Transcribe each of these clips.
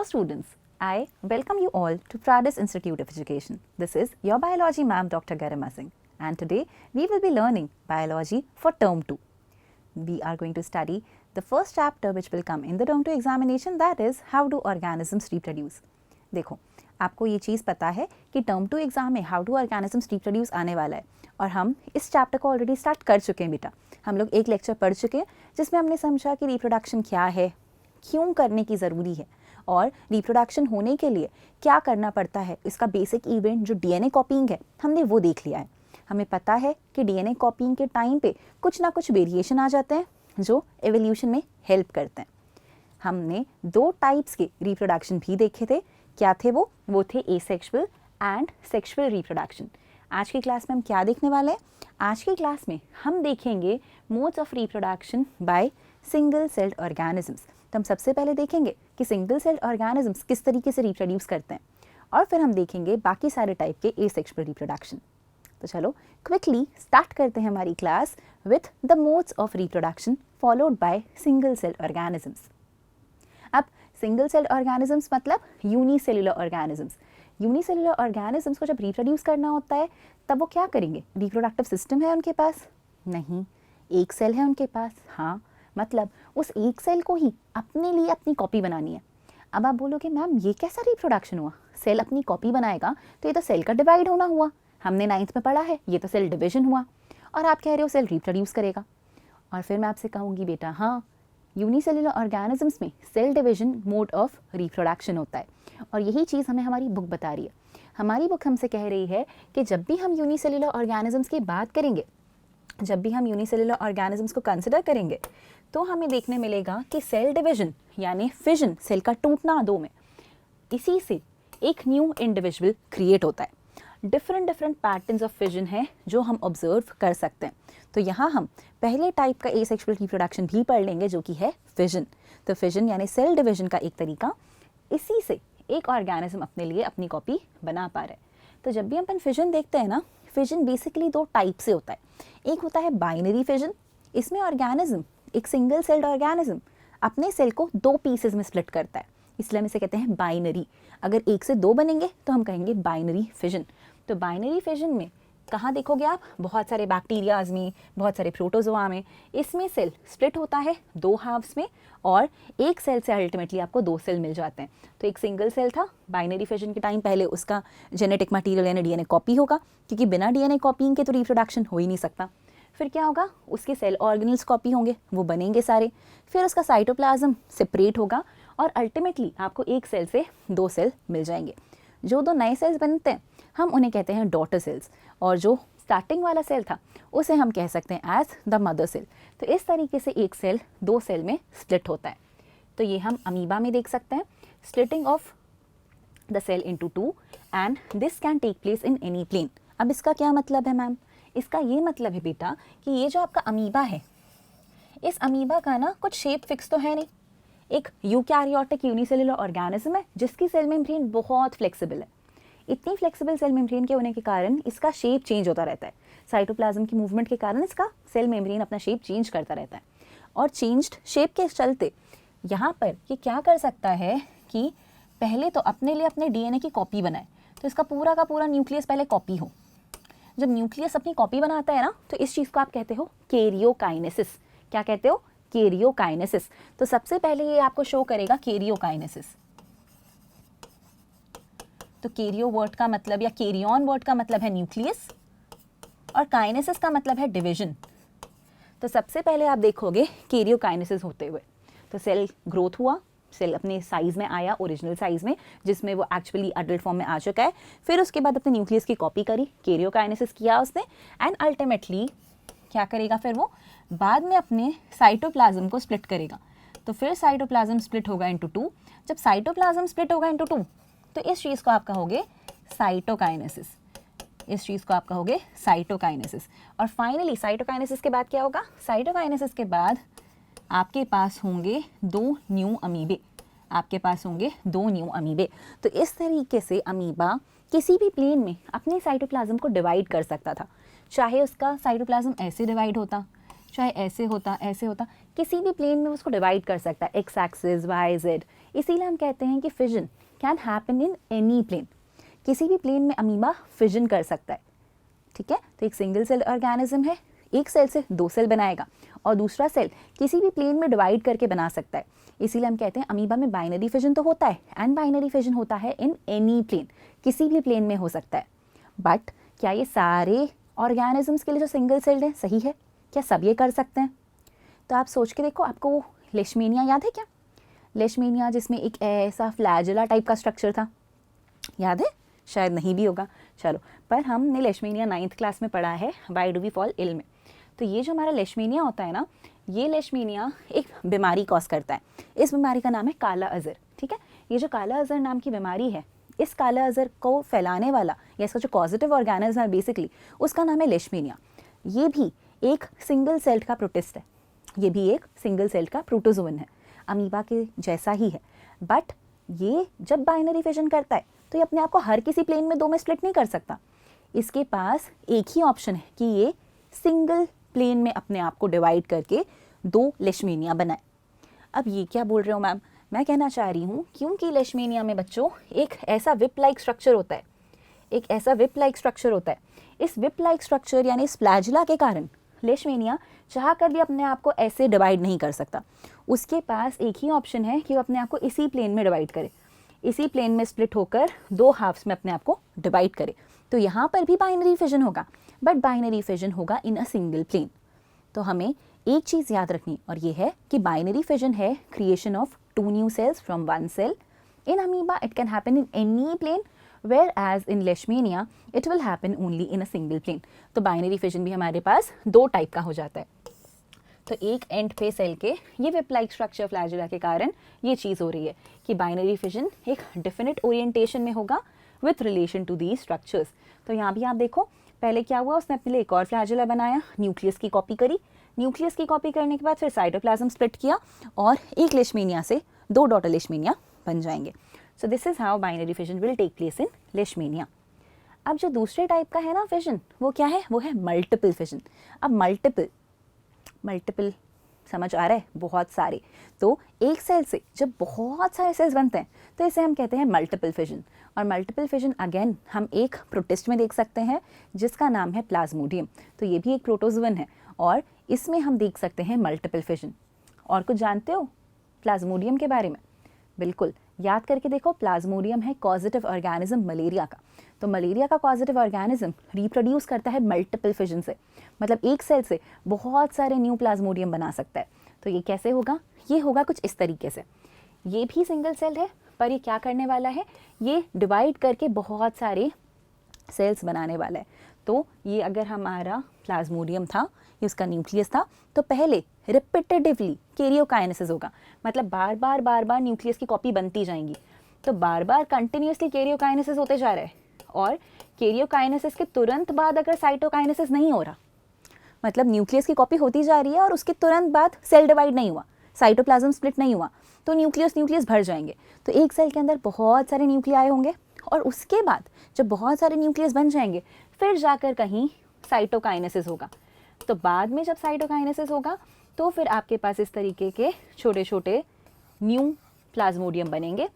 students, I welcome you all to Pradis Institute of Education. This is your biology ma'am Dr. Garima Singh, and today we will be learning biology for term 2. We are going to study the first chapter which will come in the term 2 examination, that is how do organisms reproduce. देखो, आपको ये चीज़ पता है कि term 2 exam में how do organisms reproduce आने वाला है और हम इस चैप्टर को ऑलरेडी स्टार्ट कर चुके हैं बेटा. हम लोग एक लेक्चर पढ़ चुके हैं जिसमें हमने समझा कि रिप्रोडक्शन क्या है, क्यों करने की ज़रूरी है और रिप्रोडक्शन होने के लिए क्या करना पड़ता है. इसका बेसिक इवेंट जो डीएनए कॉपिंग है हमने वो देख लिया है. हमें पता है कि डीएनए कॉपिंग के टाइम पे कुछ ना कुछ वेरिएशन आ जाते हैं जो एवोल्यूशन में हेल्प करते हैं. हमने 2 टाइप्स के रिप्रोडक्शन भी देखे थे. क्या थे वो थे एसेक्सुअल एंड सेक्सुअल रिप्रोडक्शन. आज की क्लास में हम क्या देखने वाले हैं? आज की क्लास में हम देखेंगे modes of reproduction by single celled organisms. तो हम सबसे पहले देखेंगे कि सिंगल सेल्ड ऑर्गेनिजम्स किस तरीके से रिप्रोड्यूस करते हैं और फिर हम देखेंगे बाकी सारे टाइप के एसेक्सुअल रिप्रोडक्शन. तो चलो क्विकली स्टार्ट करते हैं हमारी class with the modes of reproduction followed by single celled organisms. अब सिंगल सेल्ड ऑर्गेनिजम्स मतलब यूनिसेलुलर ऑर्गेनिजम्स. यूनिसेलुलर ऑर्गेनिजम्स को जब रिप्रोड्यूस करना होता है तब वो क्या करेंगे? रिप्रोडक्टिव सिस्टम है उनके पास? नहीं, एक सेल है उनके पास. हाँ, मतलब उस एक सेल को ही अपने लिए अपनी कॉपी बनानी है. अब आप बोलोगे मैम ये कैसा रिप्रोडक्शन हुआ? सेल अपनी कॉपी बनाएगा तो ये तो सेल का डिवाइड होना हुआ. हमने 9th में पढ़ा है, ये तो सेल डिवीजन हुआ. और आप कह रहे हो सेल रिप्रोड्यूस करेगा. और फिर मैं आपसे कहूँगी बेटा हाँ, यूनिसेलुलर ऑर्गेनिजम्स में cell division mode of reproduction होता है और यही चीज़ हमें हमारी बुक बता रही है. हमारी बुक हमसे कह रही है कि जब भी हम यूनिसेलुलर ऑर्गेनिजम्स की बात करेंगे, जब भी हम यूनिसेलुलर ऑर्गेनिजम्स को कंसिडर करेंगे तो हमें देखने मिलेगा कि सेल डिवीजन यानी फिजन, सेल का टूटना 2 में, इसी से एक न्यू इंडिविजुअल क्रिएट होता है. डिफरेंट पैटर्न्स ऑफ फिजन है जो हम ऑब्जर्व कर सकते हैं. तो यहाँ हम पहले टाइप का एसेक्सुअल रिप्रोडक्शन भी पढ़ लेंगे जो कि है फिजन. तो फिजन यानी सेल डिवीजन का एक तरीका, इसी से एक ऑर्गेनिज्म अपने लिए अपनी कॉपी बना पा रहा है. तो जब भी अपन फिजन देखते हैं ना, फिजन बेसिकली 2 टाइप से होता है. एक होता है बाइनरी फिजन. इसमें ऑर्गेनिज्म, एक सिंगल सेल्ड ऑर्गेनिज्म अपने सेल को 2 पीसेज में स्प्लिट करता है, इसलिए हम इसे कहते हैं बाइनरी. अगर 1 से 2 बनेंगे तो हम कहेंगे बाइनरी फिजन. तो बाइनरी फिजन में कहाँ देखोगे आप? बहुत सारे बैक्टीरियाज में, बहुत सारे प्रोटोजोआ में. इसमें सेल स्प्लिट होता है 2 हाफ्स में और एक सेल से अल्टीमेटली आपको 2 सेल मिल जाते हैं. तो एक सिंगल सेल था, बाइनरी फिजन के टाइम पहले उसका जेनेटिक मटीरियल यानी डीएनए कॉपी होगा, क्योंकि बिना डीएनए कॉपिंग के तो रिप्रोडक्शन हो ही नहीं सकता. फिर क्या होगा? उसके सेल ऑर्गेनल्स कॉपी होंगे, वो बनेंगे सारे. फिर उसका साइटोप्लाज्म सेपरेट होगा और अल्टीमेटली आपको एक सेल से 2 सेल मिल जाएंगे. जो 2 नए सेल्स बनते हैं हम उन्हें कहते हैं डॉटर सेल्स और जो स्टार्टिंग वाला सेल था उसे हम कह सकते हैं एज द मदर सेल. तो इस तरीके से एक सेल 2 सेल में स्प्लिट होता है. तो ये हम अमीबा में देख सकते हैं, splitting of the cell into 2 and this can take place in any plane. अब इसका क्या मतलब है मैम? इसका ये मतलब है बेटा कि ये जो आपका अमीबा है, इस अमीबा का ना कुछ शेप फिक्स तो है नहीं. एक यूकैरियोटिक यूनिसेलुलर ऑर्गेनिज्म है जिसकी सेल मेम्ब्रेन बहुत फ्लेक्सिबल है. इतनी फ्लेक्सिबल सेल मेम्ब्रेन के होने के कारण इसका शेप चेंज होता रहता है. साइटोप्लाज्म की मूवमेंट के कारण इसका सेल मेम्ब्रेन अपना शेप चेंज करता रहता है. और चेंज्ड शेप के चलते यहाँ पर ये क्या कर सकता है कि पहले तो अपने लिए अपने डीएनए की कॉपी बनाए. तो इसका पूरा का पूरा न्यूक्लियस पहले कॉपी हो. जब न्यूक्लियस अपनी कॉपी बनाता है ना तो इस चीज़ को आप कहते हो कैरियोकाइनेसिस. क्या कहते हो? कैरियोकाइनेसिस. तो सबसे पहले ये आपको शो करेगा कैरियोकाइनेसिस. तो कैरियो वर्ड का मतलब या कैरियन वर्ड का मतलब है न्यूक्लियस और काइनेसिस का मतलब है डिवीजन. तो सबसे पहले आप देखोगे कैरियोकाइनेसिस होते हुए. तो सेल ग्रोथ हुआ, सेल अपने साइज़ में आया, ओरिजिनल साइज़ में, जिसमें वो एक्चुअली अडल्ट फॉर्म में आ चुका है. फिर उसके बाद अपने न्यूक्लियस की कॉपी करी, कैरियोकाइनेसिस किया उसने एंड अल्टीमेटली क्या करेगा? फिर वो बाद में अपने साइटोप्लाज्म को स्प्लिट करेगा. तो फिर साइटोप्लाज्म स्प्लिट होगा इनटू 2. जब साइटोप्लाज्म स्प्लिट होगा इनटू 2 तो इस चीज़ को आप कहोगे साइटोकाइनेसिस. इस चीज़ को आप कहोगे साइटोकाइनेसिस. और फाइनली साइटोकाइनेसिस के बाद क्या होगा? साइटोकाइनेसिस के बाद आपके पास होंगे 2 न्यू अमीबे. आपके पास होंगे 2 न्यू अमीबे. तो इस तरीके से अमीबा किसी भी प्लेन में अपने साइटोप्लाज्म को डिवाइड कर सकता था. चाहे उसका साइटोप्लाज्म ऐसे डिवाइड होता, चाहे ऐसे होता ऐसे होता, किसी भी प्लेन में उसको डिवाइड कर सकता है, एक्स एक्सिस, वाई, जेड। इसीलिए हम कहते हैं कि fission can happen in any plane. किसी भी प्लेन में अमीबा फिजन कर सकता है, ठीक है। तो एक सिंगल सेल ऑर्गेनिज्म है, एक सेल से 2 सेल बनाएगा और दूसरा सेल किसी भी प्लेन में डिवाइड करके बना सकता है। इसीलिए हम कहते हैं अमीबा में बाइनरी फिजन तो होता है, एंड बाइनरी फिजन होता है इन एनी प्लेन, किसी भी प्लेन में हो सकता है। बट क्या ये सारे ऑर्गेनिजम्स के लिए जो सिंगल सेल्ड है सही है? क्या सब ये कर सकते हैं? तो आप सोच के देखो, आपको वो लेशमेनिया याद है क्या? लेशमेनिया जिसमें एक ऐसा फ्लैजेला टाइप का स्ट्रक्चर था, याद है? शायद नहीं भी होगा, चलो। पर हमने लेशमेनिया 9th क्लास में पढ़ा है, why do we fall ill में। तो ये जो हमारा लेशमेनिया होता है ना, ये लेशमेनिया एक बीमारी कॉज करता है। इस बीमारी का नाम है काला अज़र, ठीक है। ये जो काला अज़र नाम की बीमारी है, इस काला अज़र को फैलाने वाला या इसका जो पॉजिटिव ऑर्गेनिज्म है बेसिकली, उसका नाम है लेशमेनिया। ये भी एक सिंगल सेल्ड का प्रोटिस्ट है, ये भी एक सिंगल सेल्ड का प्रोटोजोन है, अमीबा के जैसा ही है। बट ये जब बाइनरी फिजन करता है तो ये अपने आप को हर किसी प्लेन में 2 में स्प्लिट नहीं कर सकता। इसके पास एक ही ऑप्शन है कि ये सिंगल प्लेन में अपने आप को डिवाइड करके 2 लेशमेनिया बनाए। अब ये क्या बोल रहे हो मैम? मैं कहना चाह रही हूँ क्योंकि लेशमेनिया में बच्चों एक ऐसा विप लाइक स्ट्रक्चर होता है, एक ऐसा विप लाइक स्ट्रक्चर होता है। इस विप लाइक स्ट्रक्चर यानी इस फ्लैजिला के कारण लेशमेनिया चाह कर भी अपने आप को ऐसे डिवाइड नहीं कर सकता। उसके पास एक ही ऑप्शन है कि वो अपने आप को इसी प्लेन में डिवाइड करे, इसी प्लेन में स्प्लिट होकर 2 हाफ्स में अपने आप को डिवाइड करे। तो यहाँ पर भी बाइनरी फिजन होगा, बट बाइनरी फिजन होगा इन अ सिंगल प्लेन। तो हमें एक चीज़ याद रखनी, और ये है कि बाइनरी फिजन है creation of 2 new cells from 1 cell. In amoeba it can happen in any plane, whereas in leishmania it will happen only in a single plane। तो बाइनरी फिजन भी हमारे पास 2 टाइप का हो जाता है। तो एक एंड पे सेल के ये विप लाइक स्ट्रक्चर फ्लैजिला के कारण ये चीज़ हो रही है कि बाइनरी फिजन एक डेफिनेट ओरिएंटेशन में होगा with relation to these structures. तो यहाँ भी आप देखो, पहले क्या हुआ, उसने अपने लिए एक और फ्लैजिला बनाया, न्यूक्लियस की कॉपी करी, न्यूक्लियस की कॉपी करने के बाद फिर साइटोप्लाज्म स्प्लिट किया और एक लेशमेनिया से 2 डॉटर लेशमेनिया बन जाएंगे। So this is how binary fission will take place in Leishmania. अब जो दूसरे टाइप का है ना फिजन, वो क्या है? वो है मल्टीपल फिजन। अब मल्टीपल समझ आ रहा है? बहुत सारे। तो एक सेल से जब बहुत सारे सेल्स बनते हैं तो इसे हम कहते हैं मल्टीपल फिजन। और मल्टीपल फिजन अगेन हम एक प्रोटिस्ट में देख सकते हैं जिसका नाम है प्लाज्मोडियम। तो ये भी एक प्रोटोजोवन है और इसमें हम देख सकते हैं मल्टीपल फिजन। और कुछ जानते हो प्लाज्मोडियम के बारे में? बिल्कुल, याद करके देखो, प्लाज्मोडियम है कॉजेटिव ऑर्गेनिज्म मलेरिया का। तो मलेरिया का कॉजेटिव ऑर्गेनिज्म रिप्रोड्यूस करता है मल्टीपल फिजन से, मतलब एक सेल से बहुत सारे न्यू प्लाज्मोडियम बना सकता है। तो ये कैसे होगा? ये होगा कुछ इस तरीके से। ये भी सिंगल सेल है, पर ये क्या करने वाला है? ये डिवाइड करके बहुत सारे सेल्स बनाने वाला है। तो ये अगर हमारा प्लाज्मोडियम था, ये उसका न्यूक्लियस था, तो पहले रिपीटेटिवली कैरियोकाइनेसिस होगा, मतलब बार बार न्यूक्लियस की कॉपी बनती जाएंगी। तो बार बार कंटिन्यूसली कैरियोकाइनेसिस होते जा रहा है, और कैरियोकाइनेसिस के तुरंत बाद अगर साइटोकाइनेसिस नहीं हो रहा, मतलब न्यूक्लियस की कॉपी होती जा रही है और उसके तुरंत बाद सेल डिवाइड नहीं हुआ, साइटोप्लाज्म स्प्लिट नहीं हुआ, तो न्यूक्लियस भर जाएंगे। तो एक सेल के अंदर बहुत सारे न्यूक्लियाई होंगे और उसके बाद जब बहुत सारे न्यूक्लियस बन जाएंगे फिर जाकर कहीं साइटोकाइनेसिस होगा। तो बाद में जब साइटोकाइनेसिस होगा तो फिर आपके पास इस तरीके के छोटे छोटे न्यू प्लाज्मोडियम बनेंगे।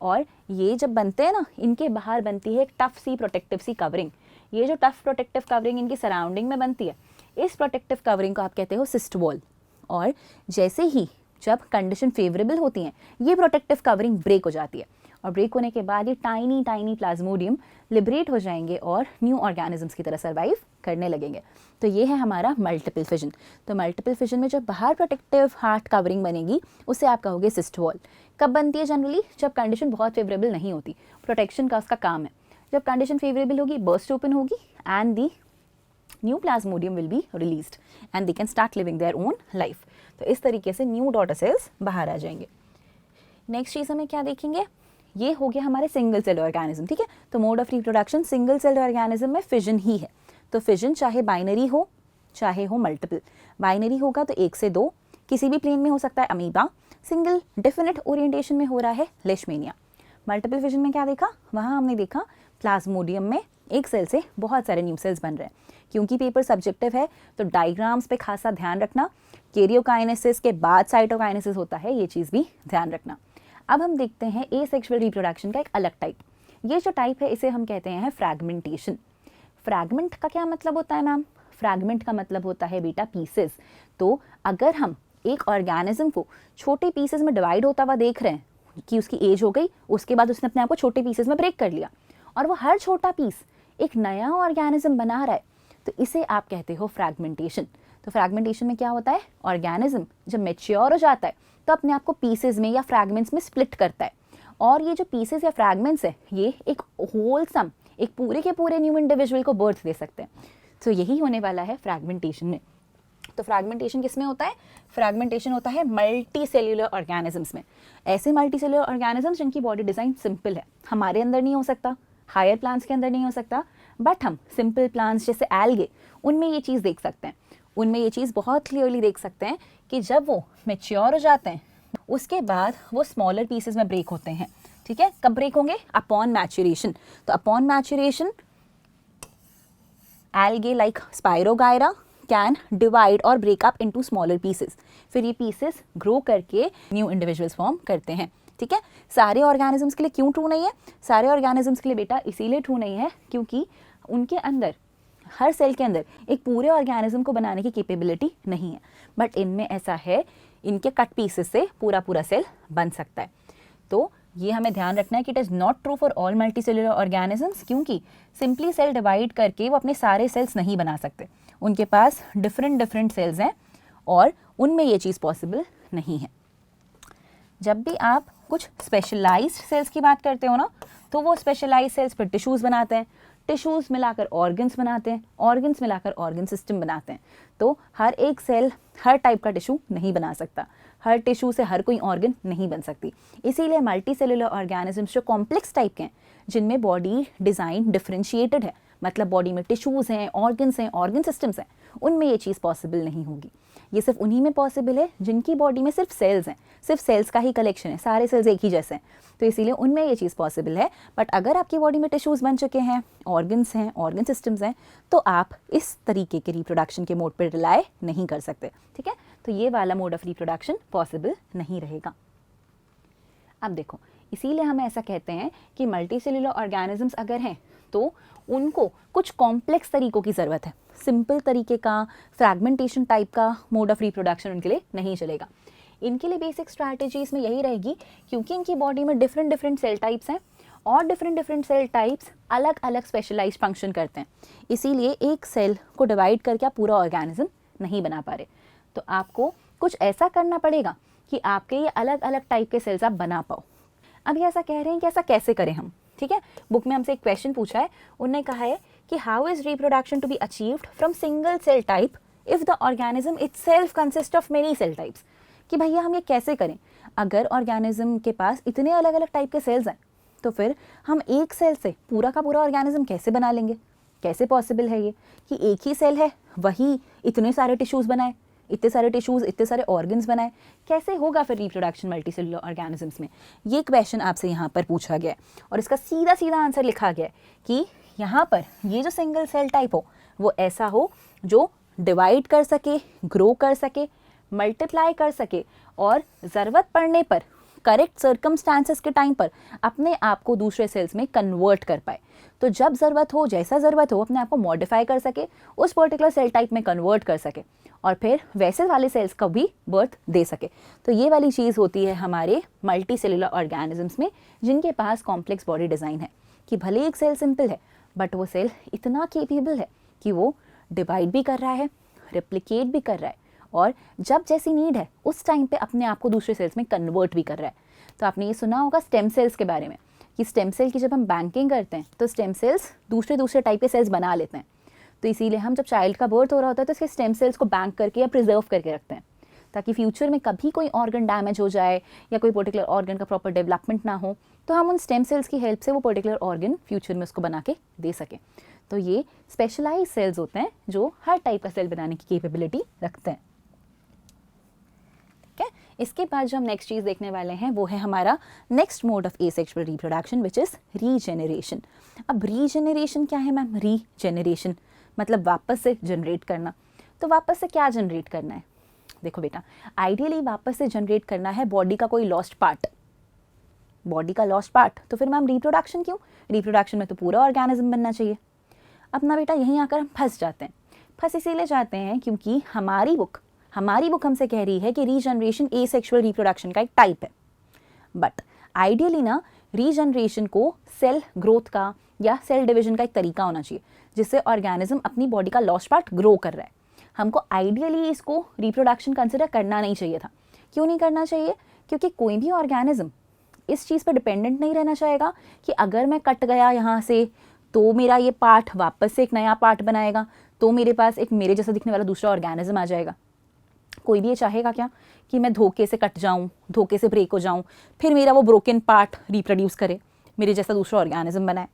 और ये जब बनते हैं ना, इनके बाहर बनती है एक टफ सी प्रोटेक्टिव सी कवरिंग। ये जो टफ प्रोटेक्टिव कवरिंग इनकी सराउंडिंग में बनती है, इस प्रोटेक्टिव कवरिंग को आप कहते हो सिस्ट वॉल। और जैसे ही जब कंडीशन फेवरेबल होती हैं, ये प्रोटेक्टिव कवरिंग ब्रेक हो जाती है और ब्रेक होने के बाद ये टाइनी प्लाज्मोडियम लिबरेट हो जाएंगे और न्यू ऑर्गेनिजम्स की तरह सर्वाइव करने लगेंगे। तो ये है हमारा मल्टीपल फिजन। तो मल्टीपल फिजन में जब बाहर प्रोटेक्टिव हार्ट कवरिंग बनेगी उसे आप कहोगे सिस्ट वॉल। कब बनती है? जनरली जब कंडीशन बहुत फेवरेबल नहीं होती, प्रोटेक्शन का उसका काम है। जब कंडीशन फेवरेबल होगी, बर्स्ट ओपन होगी and the new Plasmodium will be released and they can start living their own life. तो इस तरीके से न्यू डॉटर सेल्स बाहर आ जाएंगे। नेक्स्ट चीज़ हमें क्या देखेंगे? ये हो गया हमारे सिंगल सेल ऑर्गेनिज्म, ठीक है। तो mode of reproduction single cell organism में फिजन ही है। तो फिजन चाहे बाइनरी हो चाहे हो मल्टीपल। बाइनरी होगा तो 1 से 2, किसी भी प्लेन में हो सकता है अमीबा, सिंगल डेफिनेट ओरिएंटेशन में हो रहा है लेशमेनिया। मल्टीपल फिजन में क्या देखा? वहाँ हमने देखा प्लाज्मोडियम में एक सेल से बहुत सारे न्यू सेल्स बन रहे हैं। क्योंकि पेपर सब्जेक्टिव है तो डायग्राम्स पे खासा ध्यान रखना, कैरियोकाइनेसिस के बाद साइटोकाइनेसिस होता है, ये चीज़ भी ध्यान रखना। अब हम देखते हैं एसेक्सुअल रिप्रोडक्शन का एक अलग टाइप। ये जो टाइप है इसे हम कहते हैं फ्रैगमेंटेशन। फ्रैगमेंट का क्या मतलब होता है मैम? फ्रैगमेंट का मतलब होता है बेटा पीसेस। तो अगर हम एक ऑर्गेनिज्म को छोटे पीसेस में डिवाइड होता हुआ देख रहे हैं कि उसकी एज हो गई, उसके बाद उसने अपने आप को छोटे पीसेस में ब्रेक कर लिया और वो हर छोटा पीस एक नया ऑर्गेनिज्म बना रहा है, तो इसे आप कहते हो फ्रैगमेंटेशन। तो फ्रैगमेंटेशन में क्या होता है, ऑर्गेनिज्म जब मैच्योर हो जाता है तो अपने आप को पीसेस में या फ्रैगमेंट्स में स्प्लिट करता है, और ये जो पीसेस या फ्रैगमेंट्स है ये एक होलसम, एक पूरे के पूरे न्यू इंडिविजुअल को बर्थ दे सकते हैं। तो यही होने वाला है फ्रैगमेंटेशन में। तो फ्रैगमेंटेशन किस में होता है? फ्रैगमेंटेशन होता है मल्टी सेल्यूलर ऑर्गेनिजम्स में। ऐसे मल्टी सेल्यूलर ऑर्गेनिजम्स जिनकी बॉडी डिज़ाइन सिंपल है, हमारे अंदर नहीं हो सकता, हायर प्लांट्स के अंदर नहीं हो सकता, बट हम सिंपल प्लांट्स जैसे एल्गे उनमें ये चीज़ देख सकते हैं। उनमें ये चीज़ बहुत क्लियरली देख सकते हैं कि जब वो मैच्योर हो जाते हैं उसके बाद वो स्मॉलर पीसेस में ब्रेक होते हैं। ठीक है, कब ब्रेक होंगे? Upon maturation. तो upon maturation algae like Spirogyra can divide और break up into smaller pieces। फिर ये pieces grow करके new individuals form करते हैं। ठीक है, सारे organisms के लिए क्यों true नहीं है? सारे organisms के लिए बेटा इसीलिए true नहीं है क्योंकि उनके अंदर, हर सेल के अंदर एक पूरे ऑर्गेनिज्म को बनाने की कैपेबिलिटी नहीं है, बट इनमें ऐसा है, इनके कट पीसेस से पूरा पूरा सेल बन सकता है। तो ये हमें ध्यान रखना है कि it is not true for all multi cellular organisms, क्योंकि सिंपली सेल डिवाइड करके वो अपने सारे सेल्स नहीं बना सकते, उनके पास डिफरेंट सेल्स हैं और उनमें ये चीज़ पॉसिबल नहीं है। जब भी आप कुछ स्पेशलाइज्ड सेल्स की बात करते हो ना, तो वो स्पेशलाइज्ड सेल्स फिर टिश्यूज़ बनाते हैं, टिश्यूज़ मिलाकर ऑर्गन्स बनाते हैं, ऑर्गन्स मिलाकर ऑर्गन सिस्टम बनाते हैं। तो हर एक सेल हर टाइप का टिश्यू नहीं बना सकता, हर टिश्यू से हर कोई ऑर्गन नहीं बन सकती। इसीलिए मल्टी सेलुलर ऑर्गेनिजम्स जो कॉम्प्लेक्स टाइप के हैं, जिनमें बॉडी डिज़ाइन डिफरेंशिएटेड है, मतलब बॉडी में टिश्यूज़ हैं, ऑर्गन्स हैं, ऑर्गन सिस्टम्स हैं, उनमें ये चीज़ पॉसिबल नहीं होगी। ये सिर्फ उन्हीं में पॉसिबल है जिनकी बॉडी में सिर्फ सेल्स हैं, सिर्फ सेल्स का ही कलेक्शन है, सारे सेल्स एक ही जैसे हैं, तो इसीलिए उनमें ये चीज़ पॉसिबल है। बट अगर आपकी बॉडी में टिश्यूज़ बन चुके हैं, ऑर्गन्स हैं, ऑर्गन सिस्टम्स हैं, तो आप इस तरीके के रिप्रोडक्शन के मोड पर रिलाय नहीं कर सकते। ठीक है, तो ये वाला मोड ऑफ रिप्रोडक्शन पॉसिबल नहीं रहेगा। अब देखो, इसीलिए हम ऐसा कहते हैं कि मल्टी सेलुलर ऑर्गेनिजम्स अगर हैं तो उनको कुछ कॉम्प्लेक्स तरीकों की ज़रूरत है। सिंपल तरीके का, फ्रैगमेंटेशन टाइप का मोड ऑफ रिप्रोडक्शन उनके लिए नहीं चलेगा। इनके लिए बेसिक स्ट्रैटेजी इसमें यही रहेगी, क्योंकि इनकी बॉडी में डिफरेंट सेल टाइप्स हैं और डिफरेंट सेल टाइप्स अलग अलग स्पेशलाइज्ड फंक्शन करते हैं, इसीलिए एक सेल को डिवाइड करके आप पूरा ऑर्गेनिज्म नहीं बना पा रहे। तो आपको कुछ ऐसा करना पड़ेगा कि आपके ये अलग अलग टाइप के सेल्स आप बना पाओ। अब ये ऐसा कह रहे हैं कि ऐसा कैसे करें हम। ठीक है, बुक में हमसे एक क्वेश्चन पूछा है, उन्होंने कहा है कि how is reproduction to be achieved from single cell type if the organism itself consist of many cell types. कि भैया हम ये कैसे करें, अगर ऑर्गेनिज्म के पास इतने अलग अलग टाइप के सेल्स हैं तो फिर हम एक सेल से पूरा का पूरा ऑर्गेनिज्म कैसे बना लेंगे? कैसे पॉसिबल है ये कि एक ही सेल है वही इतने सारे टिश्यूज़ बनाए, इतने सारे टिश्यूज़, इतने सारे ऑर्गन्स बनाए? कैसे होगा फिर रिप्रोडक्शन मल्टी सेलुलर ऑर्गेनिजम्स में? ये क्वेश्चन आपसे यहाँ पर पूछा गया है और इसका सीधा सीधा आंसर लिखा गया है कि यहाँ पर ये जो सिंगल सेल टाइप हो वो ऐसा हो जो डिवाइड कर सके, ग्रो कर सके, मल्टीप्लाई कर सके और ज़रूरत पड़ने पर करेक्ट सर्कमस्टांसेस के टाइम पर अपने आप को दूसरे सेल्स में कन्वर्ट कर पाए। तो जब ज़रूरत हो, जैसा ज़रूरत हो, अपने आप को मॉडिफाई कर सके, उस पर्टिकुलर सेल टाइप में कन्वर्ट कर सके और फिर वैसे वाले सेल्स का भी बर्थ दे सके। तो ये वाली चीज़ होती है हमारे मल्टी सेलुलर ऑर्गेनिजम्स में, जिनके पास कॉम्प्लेक्स बॉडी डिज़ाइन है कि भले एक सेल सिंपल है बट वो सेल इतना केपेबल है कि वो डिवाइड भी कर रहा है, रेप्लिकेट भी कर रहा है और जब जैसी नीड है उस टाइम पे अपने आप को दूसरे सेल्स में कन्वर्ट भी कर रहा है। तो आपने ये सुना होगा स्टेम सेल्स के बारे में कि स्टेम सेल की जब हम बैंकिंग करते हैं तो स्टेम सेल्स दूसरे टाइप के सेल्स बना लेते हैं। तो इसीलिए हम जब चाइल्ड का बर्थ हो रहा होता है तो इसके स्टेम सेल्स को बैंक करके या प्रिजर्व करके रखते हैं, ताकि फ्यूचर में कभी कोई ऑर्गन डैमेज हो जाए या कोई पर्टिकुलर ऑर्गन का प्रॉपर डेवलपमेंट ना हो तो हम उन स्टेम सेल्स की हेल्प से वो पर्टिकुलर ऑर्गन फ्यूचर में उसको बना के दे सकें। तो ये स्पेशलाइज सेल्स होते हैं जो हर टाइप का सेल बनाने की कैपेबिलिटी रखते हैं। ठीक है, इसके बाद जो हम नेक्स्ट चीज़ देखने वाले हैं वो है हमारा next mode of asexual reproduction which is regeneration. अब रीजेनरेशन क्या है मैम? रीजेनरेशन मतलब वापस से जनरेट करना। तो वापस से क्या जनरेट करना है? देखो बेटा, आइडियली वापस से जनरेट करना है बॉडी का कोई लॉस्ट पार्ट, बॉडी का लॉस्ट पार्ट। तो फिर मैम रिप्रोडक्शन क्यों? रिप्रोडक्शन में तो पूरा ऑर्गेनिज्म बनना चाहिए। अपना बेटा यहीं आकर हम फंस जाते हैं। फंस इसीलिए जाते हैं क्योंकि हमारी बुक हमसे कह रही है कि रीजनरेशन एसेक्सुअल रिप्रोडक्शन का एक टाइप है। बट आइडियली ना रीजनरेशन को सेल ग्रोथ का या सेल डिवीजन का एक तरीका होना चाहिए जिससे ऑर्गेनिज्म अपनी बॉडी का लॉस्ट पार्ट ग्रो कर रहा है। हमको आइडियली इसको रिप्रोडक्शन कंसिडर करना नहीं चाहिए था। क्यों नहीं करना चाहिए? क्योंकि कोई भी ऑर्गेनिज्म इस चीज़ पर डिपेंडेंट नहीं रहना चाहेगा कि अगर मैं कट गया यहाँ से तो मेरा ये पार्ट वापस से एक नया पार्ट बनाएगा, तो मेरे पास एक मेरे जैसा दिखने वाला दूसरा ऑर्गेनिज्म आ जाएगा। कोई भी ये चाहेगा क्या कि मैं धोखे से कट जाऊँ, धोखे से ब्रेक हो जाऊँ, फिर मेरा वो ब्रोकन पार्ट रिप्रोड्यूस करे, मेरे जैसा दूसरा ऑर्गेनिज्म बनाए?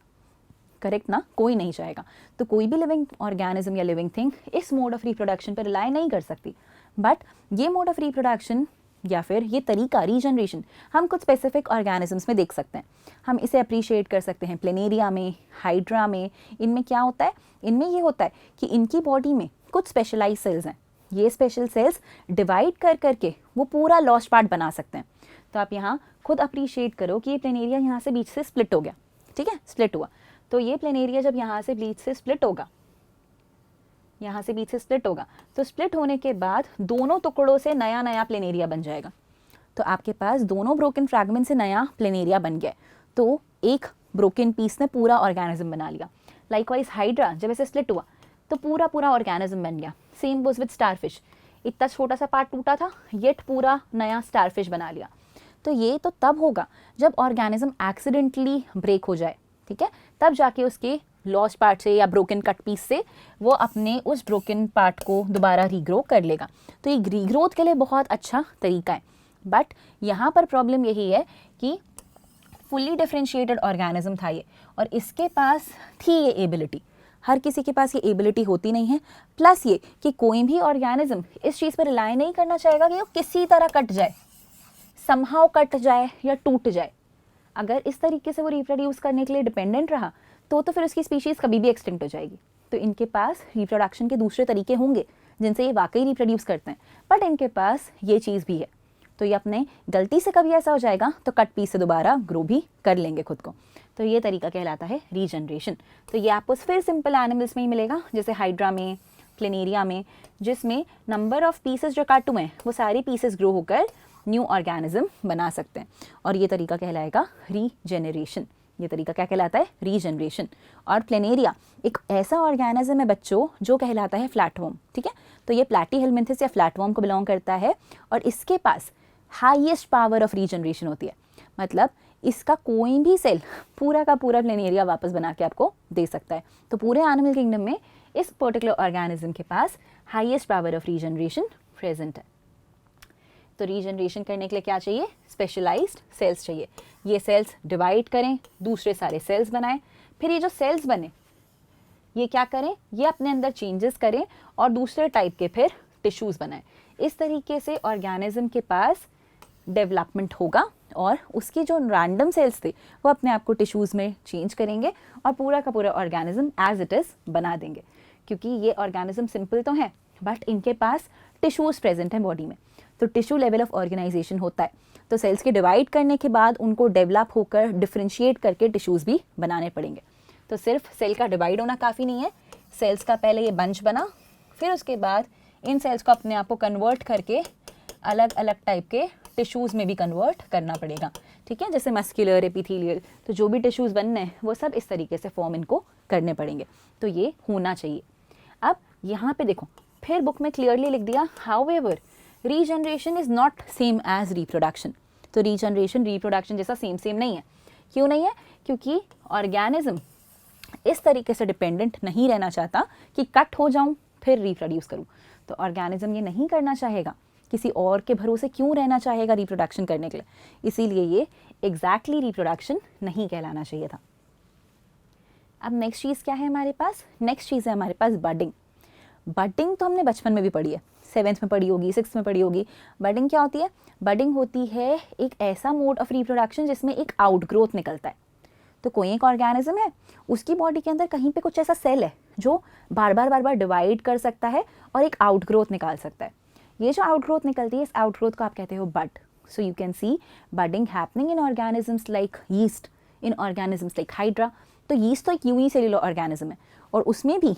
करेक्ट ना? कोई नहीं चाहेगा। तो कोई भी लिविंग ऑर्गेनिज्म या लिविंग थिंग इस मोड ऑफ रिप्रोडक्शन पर रिलाई नहीं कर सकती। बट ये मोड ऑफ रिप्रोडक्शन या फिर ये तरीका रीजनरेशन हम कुछ स्पेसिफिक ऑर्गेनिजम्स में देख सकते हैं। हम इसे अप्रिशिएट कर सकते हैं प्लेनेरिया में, हाइड्रा में। इनमें क्या होता है? इनमें ये होता है कि इनकी बॉडी में कुछ स्पेशलाइज सेल्स हैं। ये स्पेशल सेल्स डिवाइड कर करके वो पूरा लॉस्ट पार्ट बना सकते हैं। तो आप यहाँ खुद अप्रिशिएट करो कि ये प्लेनेरिया यहाँ से बीच से स्प्लिट हो गया, ठीक है, स्प्लिट हुआ। तो ये प्लेनेरिया जब यहाँ से बीच से स्प्लिट होगा, यहाँ से बीच से स्प्लिट होगा, तो स्प्लिट होने के बाद दोनों टुकड़ों से नया नया प्लेनेरिया बन जाएगा। तो आपके पास दोनों ब्रोकन फ्रैगमेंट से नया प्लेनेरिया बन गया। तो एक ब्रोकन पीस ने पूरा ऑर्गेनिज्म बना लिया। लाइकवाइज हाइड्रा जब ऐसे स्प्लिट हुआ तो पूरा पूरा ऑर्गेनिज्म बन गया। सेम वाज विद स्टारफिश, इतना छोटा सा पार्ट टूटा था, येट पूरा नया स्टारफिश बना लिया। तो ये तो तब होगा जब ऑर्गेनिज्म एक्सीडेंटली ब्रेक हो जाए, ठीक है, तब जाके उसके लॉस्ट पार्ट से या ब्रोकन कट पीस से वो अपने उस ब्रोकन पार्ट को दोबारा रीग्रो कर लेगा। तो ये रीग्रोथ के लिए बहुत अच्छा तरीका है। बट यहाँ पर प्रॉब्लम यही है कि फुल्ली डिफरेंशिएटेड ऑर्गेनिज्म था ये, और इसके पास थी ये एबिलिटी। हर किसी के पास ये एबिलिटी होती नहीं है। प्लस ये कि कोई भी ऑर्गेनिज्म इस चीज़ पर रिलाई नहीं करना चाहेगा कि वो किसी तरह कट जाए, समहाउ कट जाए या टूट जाए। अगर इस तरीके से वो रिप्रोड्यूस करने के लिए डिपेंडेंट रहा तो फिर उसकी स्पीशीज़ कभी भी एक्सटिंक्ट हो जाएगी। तो इनके पास रिप्रोडक्शन के दूसरे तरीके होंगे जिनसे ये वाकई रिप्रोड्यूस करते हैं, बट इनके पास ये चीज़ भी है। तो ये अपने गलती से कभी ऐसा हो जाएगा तो कट पीस से दोबारा ग्रो भी कर लेंगे खुद को। तो ये तरीका कहलाता है रीजनरेशन। तो ये आपको फिर सिंपल एनिमल्स में ही मिलेगा, जैसे हाइड्रा में, प्लेनेरिया में, जिसमें नंबर ऑफ पीसेस जो कट हुए हैं वो सारे पीसेस ग्रो होकर न्यू ऑर्गेनिज्म बना सकते हैं। और ये तरीका कहलाएगा रीजेनरेशन। ये तरीका क्या कहलाता है? रीजनरेशन। और प्लेनेरिया एक ऐसा ऑर्गेनिज्म है बच्चों जो कहलाता है फ्लैटवर्म, ठीक है। तो ये प्लैटीहेलमिंथस या फ्लैटवर्म को बिलोंग करता है, और इसके पास हाईएस्ट पावर ऑफ रीजनरेशन होती है। मतलब इसका कोई भी सेल पूरा का पूरा प्लेनेरिया वापस बना के आपको दे सकता है। तो पूरे एनिमल किंगडम में इस पर्टिकुलर ऑर्गेनिज्म के पास highest power of regeneration present है। तो रीजनरेशन करने के लिए क्या चाहिए? स्पेशलाइज्ड सेल्स चाहिए। ये सेल्स डिवाइड करें, दूसरे सारे सेल्स बनाएं, फिर ये जो सेल्स बने ये क्या करें? ये अपने अंदर चेंजेस करें और दूसरे टाइप के फिर टिश्यूज़ बनाएं। इस तरीके से ऑर्गेनिज्म के पास डेवलपमेंट होगा और उसकी जो रैंडम सेल्स थे वो अपने आप को टिश्यूज़ में चेंज करेंगे और पूरा का पूरा ऑर्गेनिज्म एज इट इज़ बना देंगे। क्योंकि ये ऑर्गेनिज्म सिंपल तो हैं बट इनके पास टिश्यूज़ प्रेजेंट हैं बॉडी में, तो टिश्यू लेवल ऑफ ऑर्गेनाइजेशन होता है। तो सेल्स के डिवाइड करने के बाद उनको डेवलप होकर डिफ्रेंशिएट करके टिश्यूज़ भी बनाने पड़ेंगे। तो सिर्फ सेल का डिवाइड होना काफ़ी नहीं है, सेल्स का पहले ये बंच बना, फिर उसके बाद इन सेल्स को अपने आप को कन्वर्ट करके अलग अलग टाइप के टिश्यूज़ में भी कन्वर्ट करना पड़ेगा, ठीक है। जैसे मस्कुलर, एपिथेलियल, तो जो भी टिश्यूज़ बनने हैं वो सब इस तरीके से फॉर्म इनको करने पड़ेंगे। तो ये होना चाहिए। अब यहाँ पे देखो, फिर बुक में क्लियरली लिख दिया, however regeneration is not same as reproduction. तो रीजनरेशन रिप्रोडक्शन जैसा सेम नहीं है। क्यों नहीं है? क्योंकि ऑर्गेनिज्म इस तरीके से डिपेंडेंट नहीं रहना चाहता कि कट हो जाऊं फिर रिप्रोड्यूस करूं। तो ऑर्गेनिज्म ये नहीं करना चाहेगा, किसी और के भरोसे क्यों रहना चाहेगा रिप्रोडक्शन करने के लिए, इसीलिए ये एग्जैक्टली रिप्रोडक्शन नहीं कहलाना चाहिए था। अब नेक्स्ट चीज़ क्या है हमारे पास? नेक्स्ट चीज़ है हमारे पास बडिंग। बडिंग तो हमने बचपन में भी पढ़ी है, 7th में पढ़ी होगी, 6th में पढ़ी होगी। बडिंग क्या होती है? बडिंग होती है एक ऐसा मोड ऑफ रिप्रोडक्शन जिसमें एक आउटग्रोथ निकलता है। तो कोई एक ऑर्गेनिज्म है, उसकी बॉडी के अंदर कहीं पे कुछ ऐसा सेल है जो बार बार डिवाइड कर सकता है और एक आउटग्रोथ निकाल सकता है। ये जो आउटग्रोथ निकलती है, इस आउटग्रोथ को आप कहते हो bud. So you can see budding happening in organisms like yeast, in organisms like hydra. तो यीस्ट तो एक यूनिसेल्युलर ऑर्गेनिज्म है और उसमें भी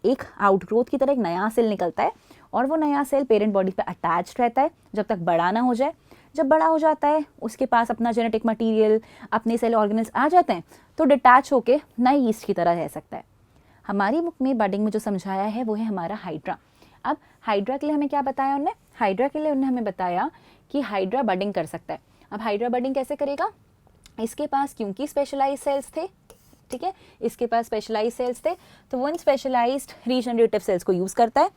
एक आउटग्रोथ की तरह एक नया सेल निकलता है और वो नया सेल पेरेंट बॉडी पे अटैच्ड रहता है जब तक बड़ा ना हो जाए। जब बड़ा हो जाता है, उसके पास अपना जेनेटिक मटेरियल, अपने सेल ऑर्गेनल्स आ जाते हैं, तो डिटैच होके नए यीस्ट की तरह रह सकता है। हमारी बुक में बडिंग में जो समझाया है वो है हमारा हाइड्रा। अब हाइड्रा के लिए हमें क्या बताया उन्होंने? हाइड्रा के लिए उन्होंने हमें बताया कि हाइड्रा बडिंग कर सकता है। अब हाइड्रा बडिंग कैसे करेगा? इसके पास क्योंकि स्पेशलाइज सेल्स थे, ठीक है, इसके पास स्पेशलाइज सेल्स थे, तो वो इन स्पेशलाइज्ड रीजनरेटिव सेल्स को यूज़ करता है।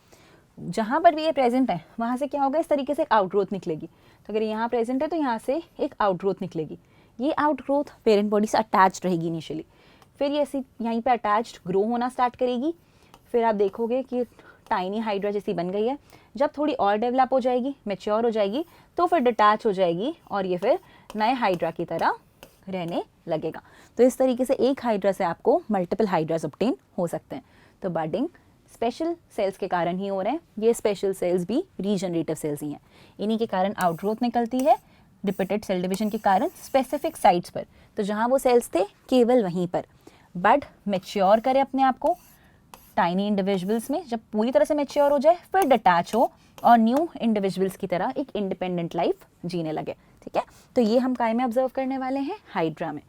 जहाँ पर भी ये प्रेजेंट है वहाँ से क्या होगा, इस तरीके से एक आउटग्रोथ निकलेगी। तो अगर यहाँ प्रेजेंट है तो यहाँ से एक आउटग्रोथ निकलेगी। ये आउटग्रोथ पेरेंट बॉडी से अटैच्ड रहेगी इनिशियली, फिर ये ऐसी यहीं पे अटैच्ड ग्रो होना स्टार्ट करेगी। फिर आप देखोगे कि टाइनी हाइड्रा जैसी बन गई है। जब थोड़ी और डेवलप हो जाएगी, मैच्योर हो जाएगी, तो फिर डिटैच हो जाएगी और ये फिर नए हाइड्रा की तरह रहने लगेगा। तो इस तरीके से एक हाइड्रा से आपको मल्टीपल हाइड्रास ऑब्टेन हो सकते हैं। तो बडिंग स्पेशल सेल्स के कारण ही हो रहे हैं। ये स्पेशल सेल्स भी रीजनरेटिव सेल्स ही हैं। इन्हीं के कारण आउटग्रोथ निकलती है रिपीटेड सेल डिवीजन के कारण स्पेसिफिक साइट्स पर। तो जहाँ वो सेल्स थे केवल वहीं पर। बड मैच्योर करे अपने आप को टाइनी इंडिविजुअल्स में, जब पूरी तरह से मैच्योर हो जाए फिर डिटैच हो और न्यू इंडिविजुअल्स की तरह एक इंडिपेंडेंट लाइफ जीने लगे, ठीक है। तो ये हम काय में ऑब्जर्व करने वाले हैं? हाइड्रा में।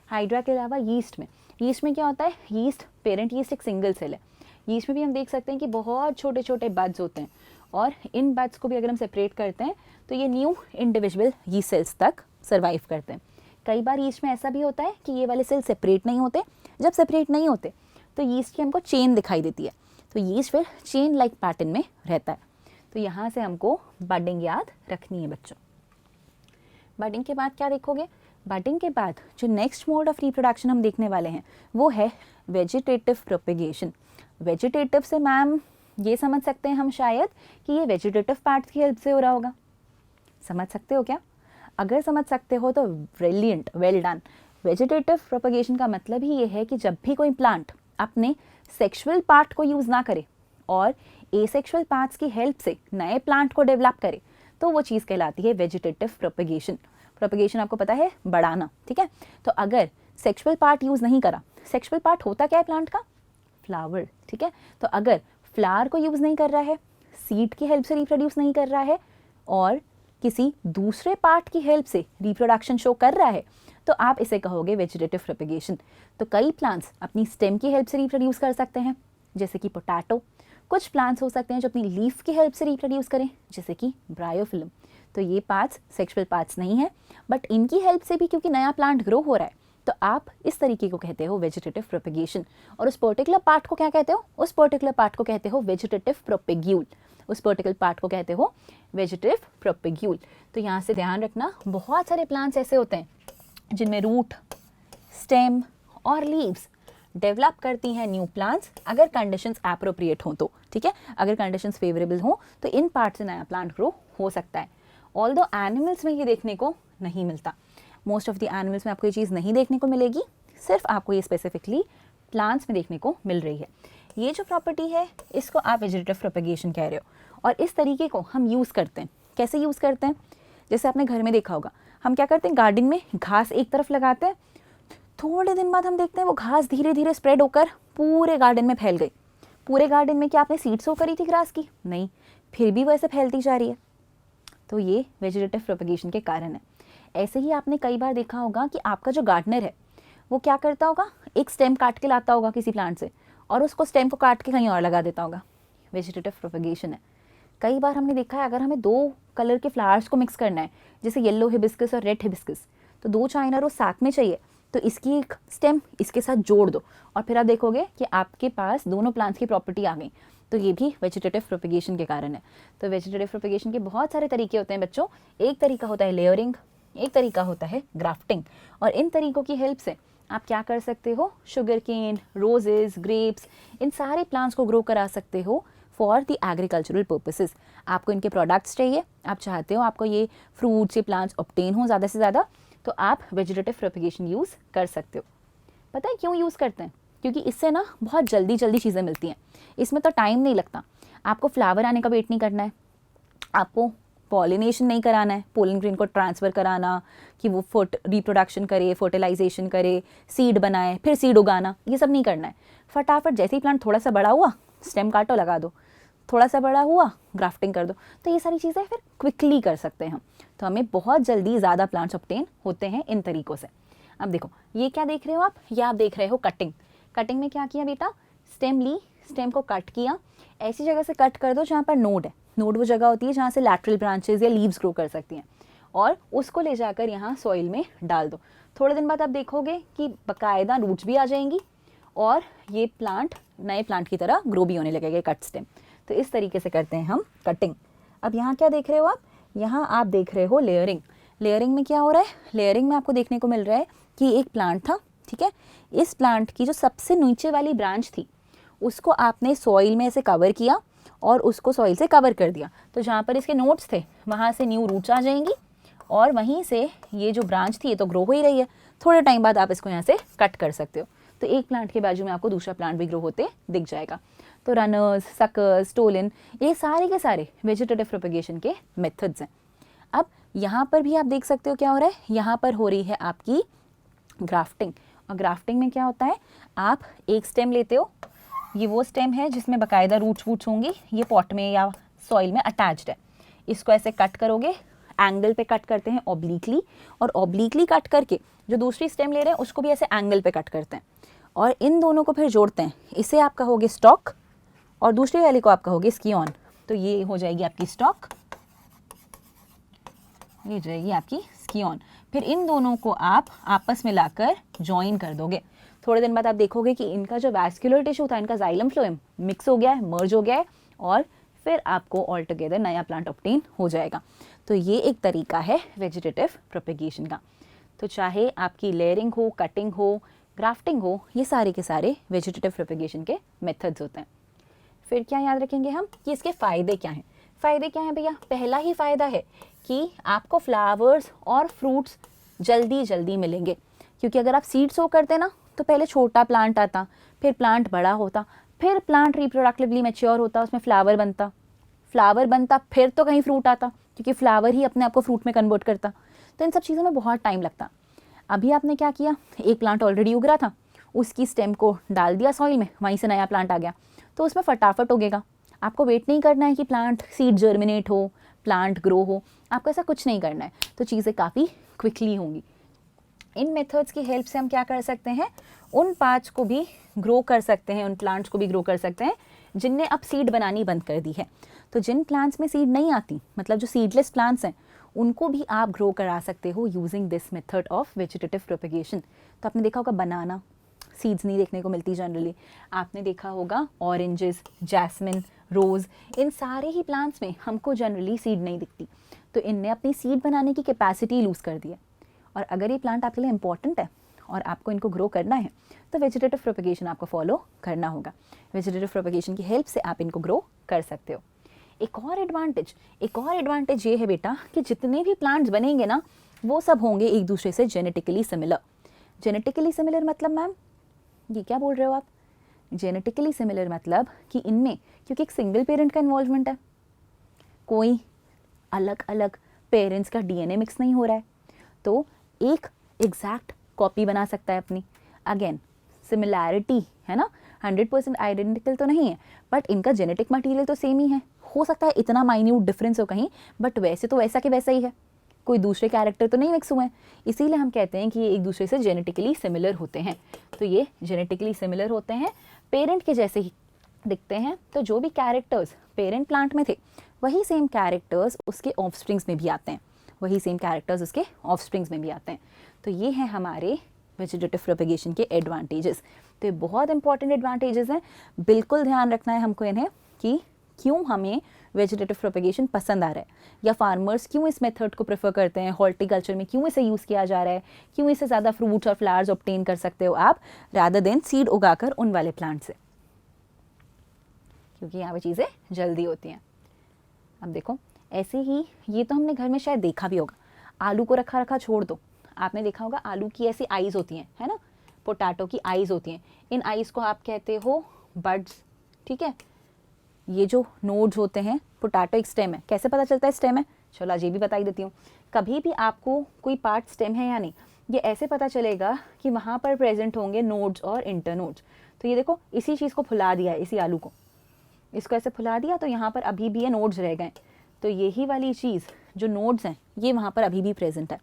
हाइड्रा के अलावा यीस्ट में, यीस्ट में क्या होता है? यीस्ट पेरेंट यीस्ट एक सिंगल सेल है। यीस्ट में भी हम देख सकते हैं कि बहुत छोटे छोटे बड्स होते हैं और इन बड्स को भी अगर हम सेपरेट करते हैं तो ये न्यू इंडिविजुअल यीस्ट सेल्स तक सर्वाइव करते हैं। कई बार यीस्ट में ऐसा भी होता है कि ये वाले सेल सेपरेट नहीं होते। जब सेपरेट नहीं होते तो यीस्ट की हमको चेन दिखाई देती है, तो यीस्ट फिर चेन लाइक पैटर्न में रहता है। तो यहाँ से हमको बडिंग याद रखनी है बच्चों। बडिंग के बाद क्या देखोगे? बडिंग के बाद जो नेक्स्ट मोड ऑफ रिप्रोडक्शन हम देखने वाले हैं वो है वेजिटेटिव प्रोपेगेशन। वेजिटेटिव से मैम ये समझ सकते हैं हम शायद कि ये वेजिटेटिव पार्ट्स की हेल्प से हो रहा होगा। समझ सकते हो क्या? अगर समझ सकते हो तो brilliant, well done. Vegetative propagation का मतलब ही ये है कि जब भी कोई प्लांट अपने सेक्सुअल पार्ट को यूज़ ना करे और एसेक्सुअल पार्ट्स की हेल्प से नए प्लांट को डेवलप करे, तो वो चीज़ कहलाती है वेजिटेटिव प्रोपेगेशन। प्रोपेगेशन आपको पता है बढ़ाना, ठीक है। तो अगर सेक्सुअल पार्ट यूज़ नहीं करा, सेक्सुअल पार्ट होता क्या है प्लांट का? फ्लावर, ठीक है। तो अगर फ्लावर को यूज़ नहीं कर रहा है, सीड की हेल्प से रिप्रोड्यूस नहीं कर रहा है और किसी दूसरे पार्ट की हेल्प से रिप्रोडक्शन शो कर रहा है, तो आप इसे कहोगे वेजिटेटिव प्रोपेगेशन। तो कई प्लांट्स अपनी स्टेम की हेल्प से रिप्रोड्यूस कर सकते हैं, जैसे कि पोटैटो। कुछ प्लांट्स हो सकते हैं जो अपनी लीफ की हेल्प से रिप्रोड्यूस करें, जैसे कि ब्रायोफिलम। तो ये पार्ट्स सेक्सुअल पार्ट्स नहीं है, बट इनकी हेल्प से भी क्योंकि नया प्लांट ग्रो हो रहा है, तो आप इस तरीके को कहते हो वेजिटेटिव प्रोपेगेशन। और उस पर्टिकुलर पार्ट को क्या कहते हो? उस पर्टिकुलर पार्ट को कहते हो वेजिटेटिव प्रोपेग्यूल। उस पर्टिकुलर पार्ट को कहते हो वेजिटेटिव प्रोपेग्यूल। तो यहाँ से ध्यान रखना, बहुत सारे प्लांट्स ऐसे होते हैं जिनमें रूट, स्टेम और लीव्स डेवलप करती हैं न्यू प्लांट्स, अगर कंडीशंस एप्रोप्रिएट हों तो, ठीक है। अगर कंडीशंस फेवरेबल हों तो इन पार्ट से नया प्लांट ग्रो हो सकता है। ऑल्दो एनिमल्स में ये देखने को नहीं मिलता, मोस्ट ऑफ द एनिमल्स में आपको ये चीज़ नहीं देखने को मिलेगी, सिर्फ आपको ये स्पेसिफिकली प्लांट्स में देखने को मिल रही है। ये जो प्रॉपर्टी है इसको आप वेजिटेटिव प्रोपेगेशन कह रहे हो और इस तरीके को हम यूज़ करते हैं। कैसे यूज़ करते हैं? जैसे आपने घर में देखा होगा, हम क्या करते हैं, गार्डन में घास एक तरफ लगाते हैं, थोड़े दिन बाद हम देखते हैं वो घास धीरे धीरे स्प्रेड होकर पूरे गार्डन में फैल गई। पूरे गार्डन में क्या आपने सीड सो करी थी ग्रास की? नहीं, फिर भी वो ऐसे फैलती जा रही है। तो ये वेजिटेटिव प्रोपेगेशन के कारण है। ऐसे ही आपने कई बार देखा होगा कि आपका जो गार्डनर है वो क्या करता होगा, एक स्टेम काट के लाता होगा किसी प्लांट से और उसको स्टेम को काट के कहीं और लगा देता होगा। वेजिटेटिव प्रोपेगेशन है। कई बार हमने देखा है अगर हमें दो कलर के फ्लावर्स को मिक्स करना है, जैसे येलो हिबिस्कस और रेड हिबिस्कस, तो दो चाइना रोज साथ में चाहिए, तो इसकी एक स्टेम इसके साथ जोड़ दो और फिर आप देखोगे कि आपके पास दोनों प्लांट्स की प्रॉपर्टी आ गई। तो ये भी वेजिटेटिव प्रोपेगेशन के कारण है। तो वेजिटेटिव प्रोपेगेशन के बहुत सारे तरीके होते हैं बच्चों। एक तरीका होता है लेयरिंग, एक तरीका होता है ग्राफ्टिंग, और इन तरीकों की हेल्प से आप क्या कर सकते हो, शुगर केन, रोजेस, ग्रेप्स, इन सारे प्लांट्स को ग्रो करा सकते हो फॉर द एग्रीकल्चरल पर्पसेस। आपको इनके प्रोडक्ट्स चाहिए, आप चाहते हो आपको ये फ्रूट्स, ये प्लांट्स ऑब्टेन हो ज़्यादा से ज़्यादा, तो आप वेजिटेटिव प्रोपेगेशन यूज़ कर सकते हो। पता है क्यों यूज़ करते हैं? क्योंकि इससे ना बहुत जल्दी जल्दी चीज़ें मिलती हैं, इसमें तो टाइम नहीं लगता। आपको फ्लावर आने का वेट नहीं करना है, आपको पॉलिनेशन नहीं कराना है, पोलन ग्रेन को ट्रांसफ़र कराना कि वो रिप्रोडक्शन करे, फर्टिलाइजेशन करे, सीड बनाए, फिर सीड उगाना, ये सब नहीं करना है। फटाफट जैसे ही प्लांट थोड़ा सा बड़ा हुआ, स्टेम काटो लगा दो, थोड़ा सा बड़ा हुआ ग्राफ्टिंग कर दो। तो ये सारी चीज़ें फिर क्विकली कर सकते हैं हम। तो हमें बहुत जल्दी ज़्यादा प्लांट्स ऑब्टेन होते हैं इन तरीक़ों से। अब देखो ये क्या देख रहे हो आप, ये आप देख रहे हो कटिंग। कटिंग में क्या किया बेटा, स्टेम ली, स्टेम को कट किया, ऐसी जगह से कट कर दो जहाँ पर नोड है। नोड वो जगह होती है जहाँ से लैटरल ब्रांचेस या लीव्स ग्रो कर सकती हैं, और उसको ले जाकर यहाँ सॉइल में डाल दो। थोड़े दिन बाद आप देखोगे कि बाकायदा रूट्स भी आ जाएंगी और ये प्लांट नए प्लांट की तरह ग्रो भी होने लगेगा कट स्टेम। तो इस तरीके से करते हैं हम कटिंग। अब यहाँ क्या देख रहे हो आप, यहाँ आप देख रहे हो लेयरिंग। लेयरिंग में क्या हो रहा है, लेयरिंग में आपको देखने को मिल रहा है कि एक प्लांट था, ठीक है, इस प्लांट की जो सबसे नीचे वाली ब्रांच थी उसको आपने सॉइल में ऐसे कवर किया और उसको सॉइल से कवर कर दिया। तो जहाँ पर इसके नोट्स थे वहाँ से न्यू रूट्स आ जाएंगी और वहीं से ये जो ब्रांच थी ये तो ग्रो हो ही रही है। थोड़े टाइम बाद आप इसको यहाँ से कट कर सकते हो, तो एक प्लांट के बाजू में आपको दूसरा प्लांट भी ग्रो होते दिख जाएगा। तो रनर्स, सकर्स, स्टोलन, ये सारे के सारे वेजिटेटिव प्रोपेगेशन के मेथड्स हैं। अब यहाँ पर भी आप देख सकते हो क्या हो रहा है, यहाँ पर हो रही है आपकी ग्राफ्टिंग। और ग्राफ्टिंग में क्या होता है, आप एक स्टेम लेते हो, ये वो स्टेम है जिसमें बाकायदा रूट्स वूट्स होंगी, ये पॉट में या सॉइल में अटैच्ड है। इसको ऐसे कट करोगे, एंगल पे कट करते हैं ऑब्लिकली, और ऑब्लिकली कट करके जो दूसरी स्टेम ले रहे हैं उसको भी ऐसे एंगल पे कट करते हैं और इन दोनों को फिर जोड़ते हैं। इसे आप कहोगे स्टॉक और दूसरी वाली को आप कहोगे स्कियोन। तो ये हो जाएगी आपकी स्टॉक, ये जाएगी आपकी स्कियोन। फिर इन दोनों को आप आपस में लाकर ज्वाइन कर दोगे। थोड़े दिन बाद आप देखोगे कि इनका जो वैस्कुलर टिश्यू था, इनका जाइलम फ्लोएम मिक्स हो गया है, मर्ज हो गया है, और फिर आपको ऑल टुगेदर नया प्लांट ऑब्टेन हो जाएगा। तो ये एक तरीका है वेजिटेटिव प्रोपेगेशन का। तो चाहे आपकी लेयरिंग हो, कटिंग हो, ग्राफ्टिंग हो, ये सारे के सारे वेजिटेटिव प्रोपेगेशन के मेथड्स होते हैं। फिर क्या याद रखेंगे हम कि इसके फ़ायदे क्या हैं। फ़ायदे क्या हैं भैया, पहला ही फ़ायदा है कि आपको फ्लावर्स और फ्रूट्स जल्दी जल्दी मिलेंगे। क्योंकि अगर आप सीड सो करते ना तो पहले छोटा प्लांट आता, फिर प्लांट बड़ा होता, फिर प्लांट रिप्रोडक्टिवली मैच्योर होता, उसमें फ्लावर बनता, फिर तो कहीं फ्रूट आता, क्योंकि फ्लावर ही अपने आप को फ्रूट में कन्वर्ट करता। तो इन सब चीज़ों में बहुत टाइम लगता। अभी आपने क्या किया, एक प्लांट ऑलरेडी उग रहा था, उसकी स्टेम को डाल दिया सॉइल में, वहीं से नया प्लांट आ गया, तो उसमें फटाफट उगेगा। आपको वेट नहीं करना है कि प्लांट सीड जर्मिनेट हो, प्लांट ग्रो हो, आपको ऐसा कुछ नहीं करना है। तो चीज़ें काफ़ी क्विकली होंगी। इन मेथड्स की हेल्प से हम क्या कर सकते हैं, उन पार्ट्स को भी ग्रो कर सकते हैं, उन प्लांट्स को भी ग्रो कर सकते हैं जिनने अब सीड बनानी बंद कर दी है। तो जिन प्लांट्स में सीड नहीं आती, मतलब जो सीडलेस प्लांट्स हैं, उनको भी आप ग्रो करा सकते हो using this method of vegetative propagation. तो आपने देखा होगा बनाना सीड्स नहीं देखने को मिलती जनरली। आपने देखा होगा ऑरेंजेस, जैस्मिन, रोज़, इन सारे ही प्लांट्स में हमको जनरली सीड नहीं दिखती। तो इनने अपनी सीड बनाने की कैपेसिटी लूज़ कर दी है। और अगर ये प्लांट आपके लिए इंपॉर्टेंट है और आपको इनको ग्रो करना है तो वेजिटेटिव प्रोपेगेशन आपको फॉलो करना होगा। वेजिटेटिव प्रोपेगेशन की हेल्प से आप इनको ग्रो कर सकते हो। एक और एडवांटेज ये है बेटा कि जितने भी प्लांट्स बनेंगे ना वो सब होंगे एक दूसरे से जेनेटिकली सिमिलर। जेनेटिकली सिमिलर मतलब मैम ये क्या बोल रहे हो आप? जेनेटिकली सिमिलर मतलब कि इनमें क्योंकि एक सिंगल पेरेंट का इन्वॉल्वमेंट है, कोई अलग अलग पेरेंट्स का डीएनए मिक्स नहीं हो रहा है, तो एक एग्जैक्ट कॉपी बना सकता है अपनी। अगेन सिमिलैरिटी है ना, 100% आइडेंटिकल तो नहीं है, बट इनका जेनेटिक मटेरियल तो सेम ही है। हो सकता है इतना माइन्यूट डिफरेंस हो कहीं, बट वैसे तो वैसा के वैसा ही है, कोई दूसरे कैरेक्टर तो नहीं मिक्स हुए हैं। इसीलिए हम कहते हैं कि ये एक दूसरे से जेनेटिकली सिमिलर होते हैं। तो ये जेनेटिकली सिमिलर होते हैं, पेरेंट के जैसे ही दिखते हैं। तो जो भी कैरेक्टर्स पेरेंट प्लांट में थे वही सेम कैरेक्टर्स उसके ऑफस्प्रिंग्स में भी आते हैं, तो ये हैं हमारे वेजिटेटिव प्रोपेगेशन के एडवांटेजेस। तो ये बहुत इंपॉर्टेंट एडवांटेजेस हैं, बिल्कुल ध्यान रखना है हमको इन्हें कि क्यों हमें वेजिटेटिव प्रोपेगेशन पसंद आ रहा है, या फार्मर्स क्यों इस मेथड को प्रेफर करते हैं, हॉर्टिकल्चर में क्यों इसे यूज़ किया जा रहा है, क्यों इससे ज़्यादा फ्रूट्स और फ्लावर्स ऑब्टेन कर सकते हो आप रादर देन सीड उगाकर उन वाले प्लांट से, क्योंकि यहाँ पे चीज़ें जल्दी होती हैं। अब देखो ऐसे ही ये तो हमने घर में शायद देखा भी होगा, आलू को रखा छोड़ दो, आपने देखा होगा आलू की ऐसी आईज होती हैं, है ना, पोटैटो की आईज होती हैं, इन आईज को आप कहते हो बड्स, ठीक है। ये जो नोड्स होते हैं, पोटैटो एक स्टेम है, कैसे पता चलता है स्टेम है? चलो आज ये भी बता ही देती हूँ। कभी भी आपको कोई पार्ट स्टेम है या नहीं, ये ऐसे पता चलेगा कि वहाँ पर प्रेजेंट होंगे नोड्स और इंटरनोड्स। तो ये देखो, इसी चीज़ को फुला दिया है, इसी आलू को, इसको ऐसे फुला दिया, तो यहाँ पर अभी भी ये नोड्स रह गए। तो यही वाली चीज़ जो नोड्स हैं, ये वहाँ पर अभी भी प्रेजेंट है।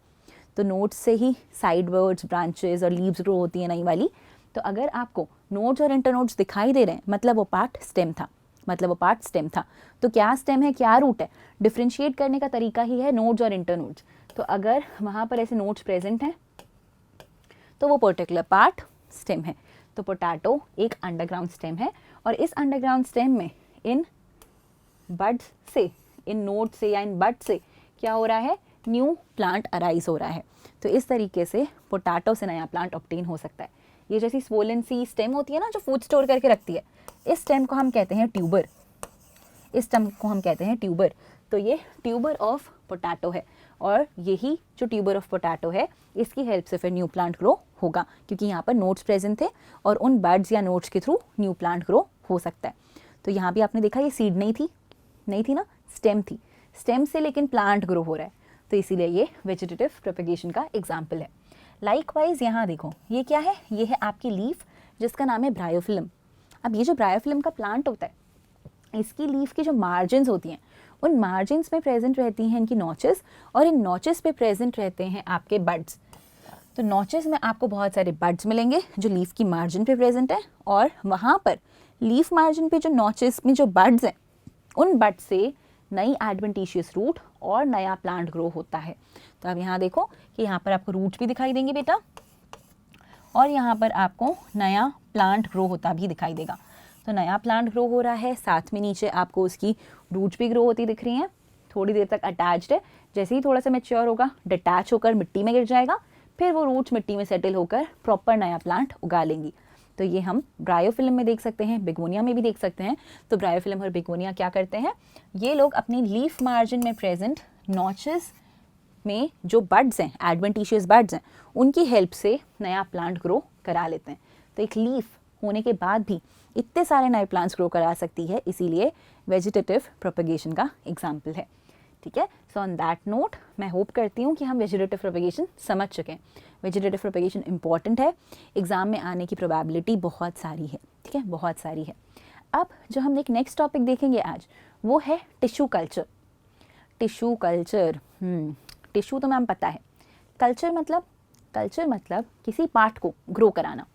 तो नोड्स से ही साइड वर्ड्स, ब्रांचेस और लीव्स ग्रो होती है नई वाली। तो अगर आपको नोड्स और इंटरनोड्स दिखाई दे रहे हैं, मतलब वो पार्ट स्टेम था, तो क्या स्टेम है, क्या रूट है, डिफ्रेंशिएट करने का तरीका ही है नोड्स और इंटरनोड्स। तो अगर वहाँ पर ऐसे नोड्स प्रेजेंट हैं तो वो पर्टिकुलर पार्ट स्टेम है। तो पोटैटो एक अंडरग्राउंड स्टेम है, और इस अंडरग्राउंड स्टेम में इन बड्स से, इन नोड से या इन बड से क्या हो रहा है, न्यू प्लांट अराइज हो रहा है। तो इस तरीके से पोटैटो से नया प्लांट ऑब्टेन हो सकता है। ये जैसी स्वोलन सी स्टेम होती है ना, जो फूड स्टोर करके रखती है, इस स्टेम को हम कहते हैं ट्यूबर, इस स्टेम को हम कहते हैं ट्यूबर। तो ये ट्यूबर ऑफ पोटैटो है, और यही जो ट्यूबर ऑफ पोटैटो है, इसकी हेल्प से फिर न्यू प्लांट ग्रो होगा, क्योंकि यहाँ पर नोड्स प्रेजेंट थे और उन बड्स या नोड्स के थ्रू न्यू प्लांट ग्रो हो सकता है। तो यहाँ भी आपने देखा ये सीड नहीं थी ना, स्टेम थी, स्टेम से लेकिन प्लांट ग्रो हो रहा है, तो इसीलिए ये वेजिटेटिव प्रोपेगेशन का एग्जाम्पल है। लाइकवाइज यहाँ देखो, ये क्या है, ये है आपकी लीफ, जिसका नाम है ब्रायोफिल्म। अब ये जो ब्रायोफिल्म का प्लांट होता है, इसकी लीफ की जो मार्जिन्स होती हैं, उन मार्जिन्स में प्रेजेंट रहती हैं इनकी नॉचेस, और इन नॉचेस पे प्रेजेंट रहते हैं आपके बड्स। तो नॉचेस में आपको बहुत सारे बड्स मिलेंगे जो लीफ की मार्जिन पे प्रेजेंट है, और वहाँ पर लीफ मार्जिन पे जो नॉचेस में जो बड्स हैं, उन बड से नई एडवेंटिशियस रूट और नया प्लांट ग्रो होता है। तो अब यहाँ देखो कि यहाँ पर आपको रूट्स भी दिखाई देंगे बेटा, और यहाँ पर आपको नया प्लांट ग्रो होता भी दिखाई देगा। तो नया प्लांट ग्रो हो रहा है, साथ में नीचे आपको उसकी रूट्स भी ग्रो होती दिख रही हैं। थोड़ी देर तक अटैच्ड है, जैसे ही थोड़ा सा मैच्योर होगा, डिटैच होकर मिट्टी में गिर जाएगा, फिर वो रूट्स मिट्टी में सेटल होकर प्रॉपर नया प्लांट उगा लेंगी। तो ये हम ब्रायोफिल्म में देख सकते हैं, बिगोनिया में भी देख सकते हैं। तो ब्रायोफिल्म और बिगोनिया क्या करते हैं, ये लोग अपनी लीफ मार्जिन में प्रेजेंट नॉचेस में जो बड्स हैं, एडवेंटिशियस बड्स हैं, उनकी हेल्प से नया प्लांट ग्रो करा लेते हैं। तो एक लीफ होने के बाद भी इतने सारे नए प्लांट्स ग्रो करा सकती है, इसीलिए वेजिटेटिव प्रोपेगेशन का एग्जाम्पल है। ठीक है, सो ऑन दैट नोट मैं होप करती हूँ कि हम वेजिटेटिव प्रोपेगेशन समझ चुके हैं। वेजिटेटिव प्रोपेगेशन इंपॉर्टेंट है, एग्जाम में आने की प्रोबेबिलिटी बहुत सारी है। ठीक है, बहुत सारी है। अब जो हम एक नेक्स्ट टॉपिक देखेंगे आज, वो है tissue culture. Tissue culture, tissue तो मैम पता है, कल्चर मतलब किसी पार्ट को ग्रो कराना।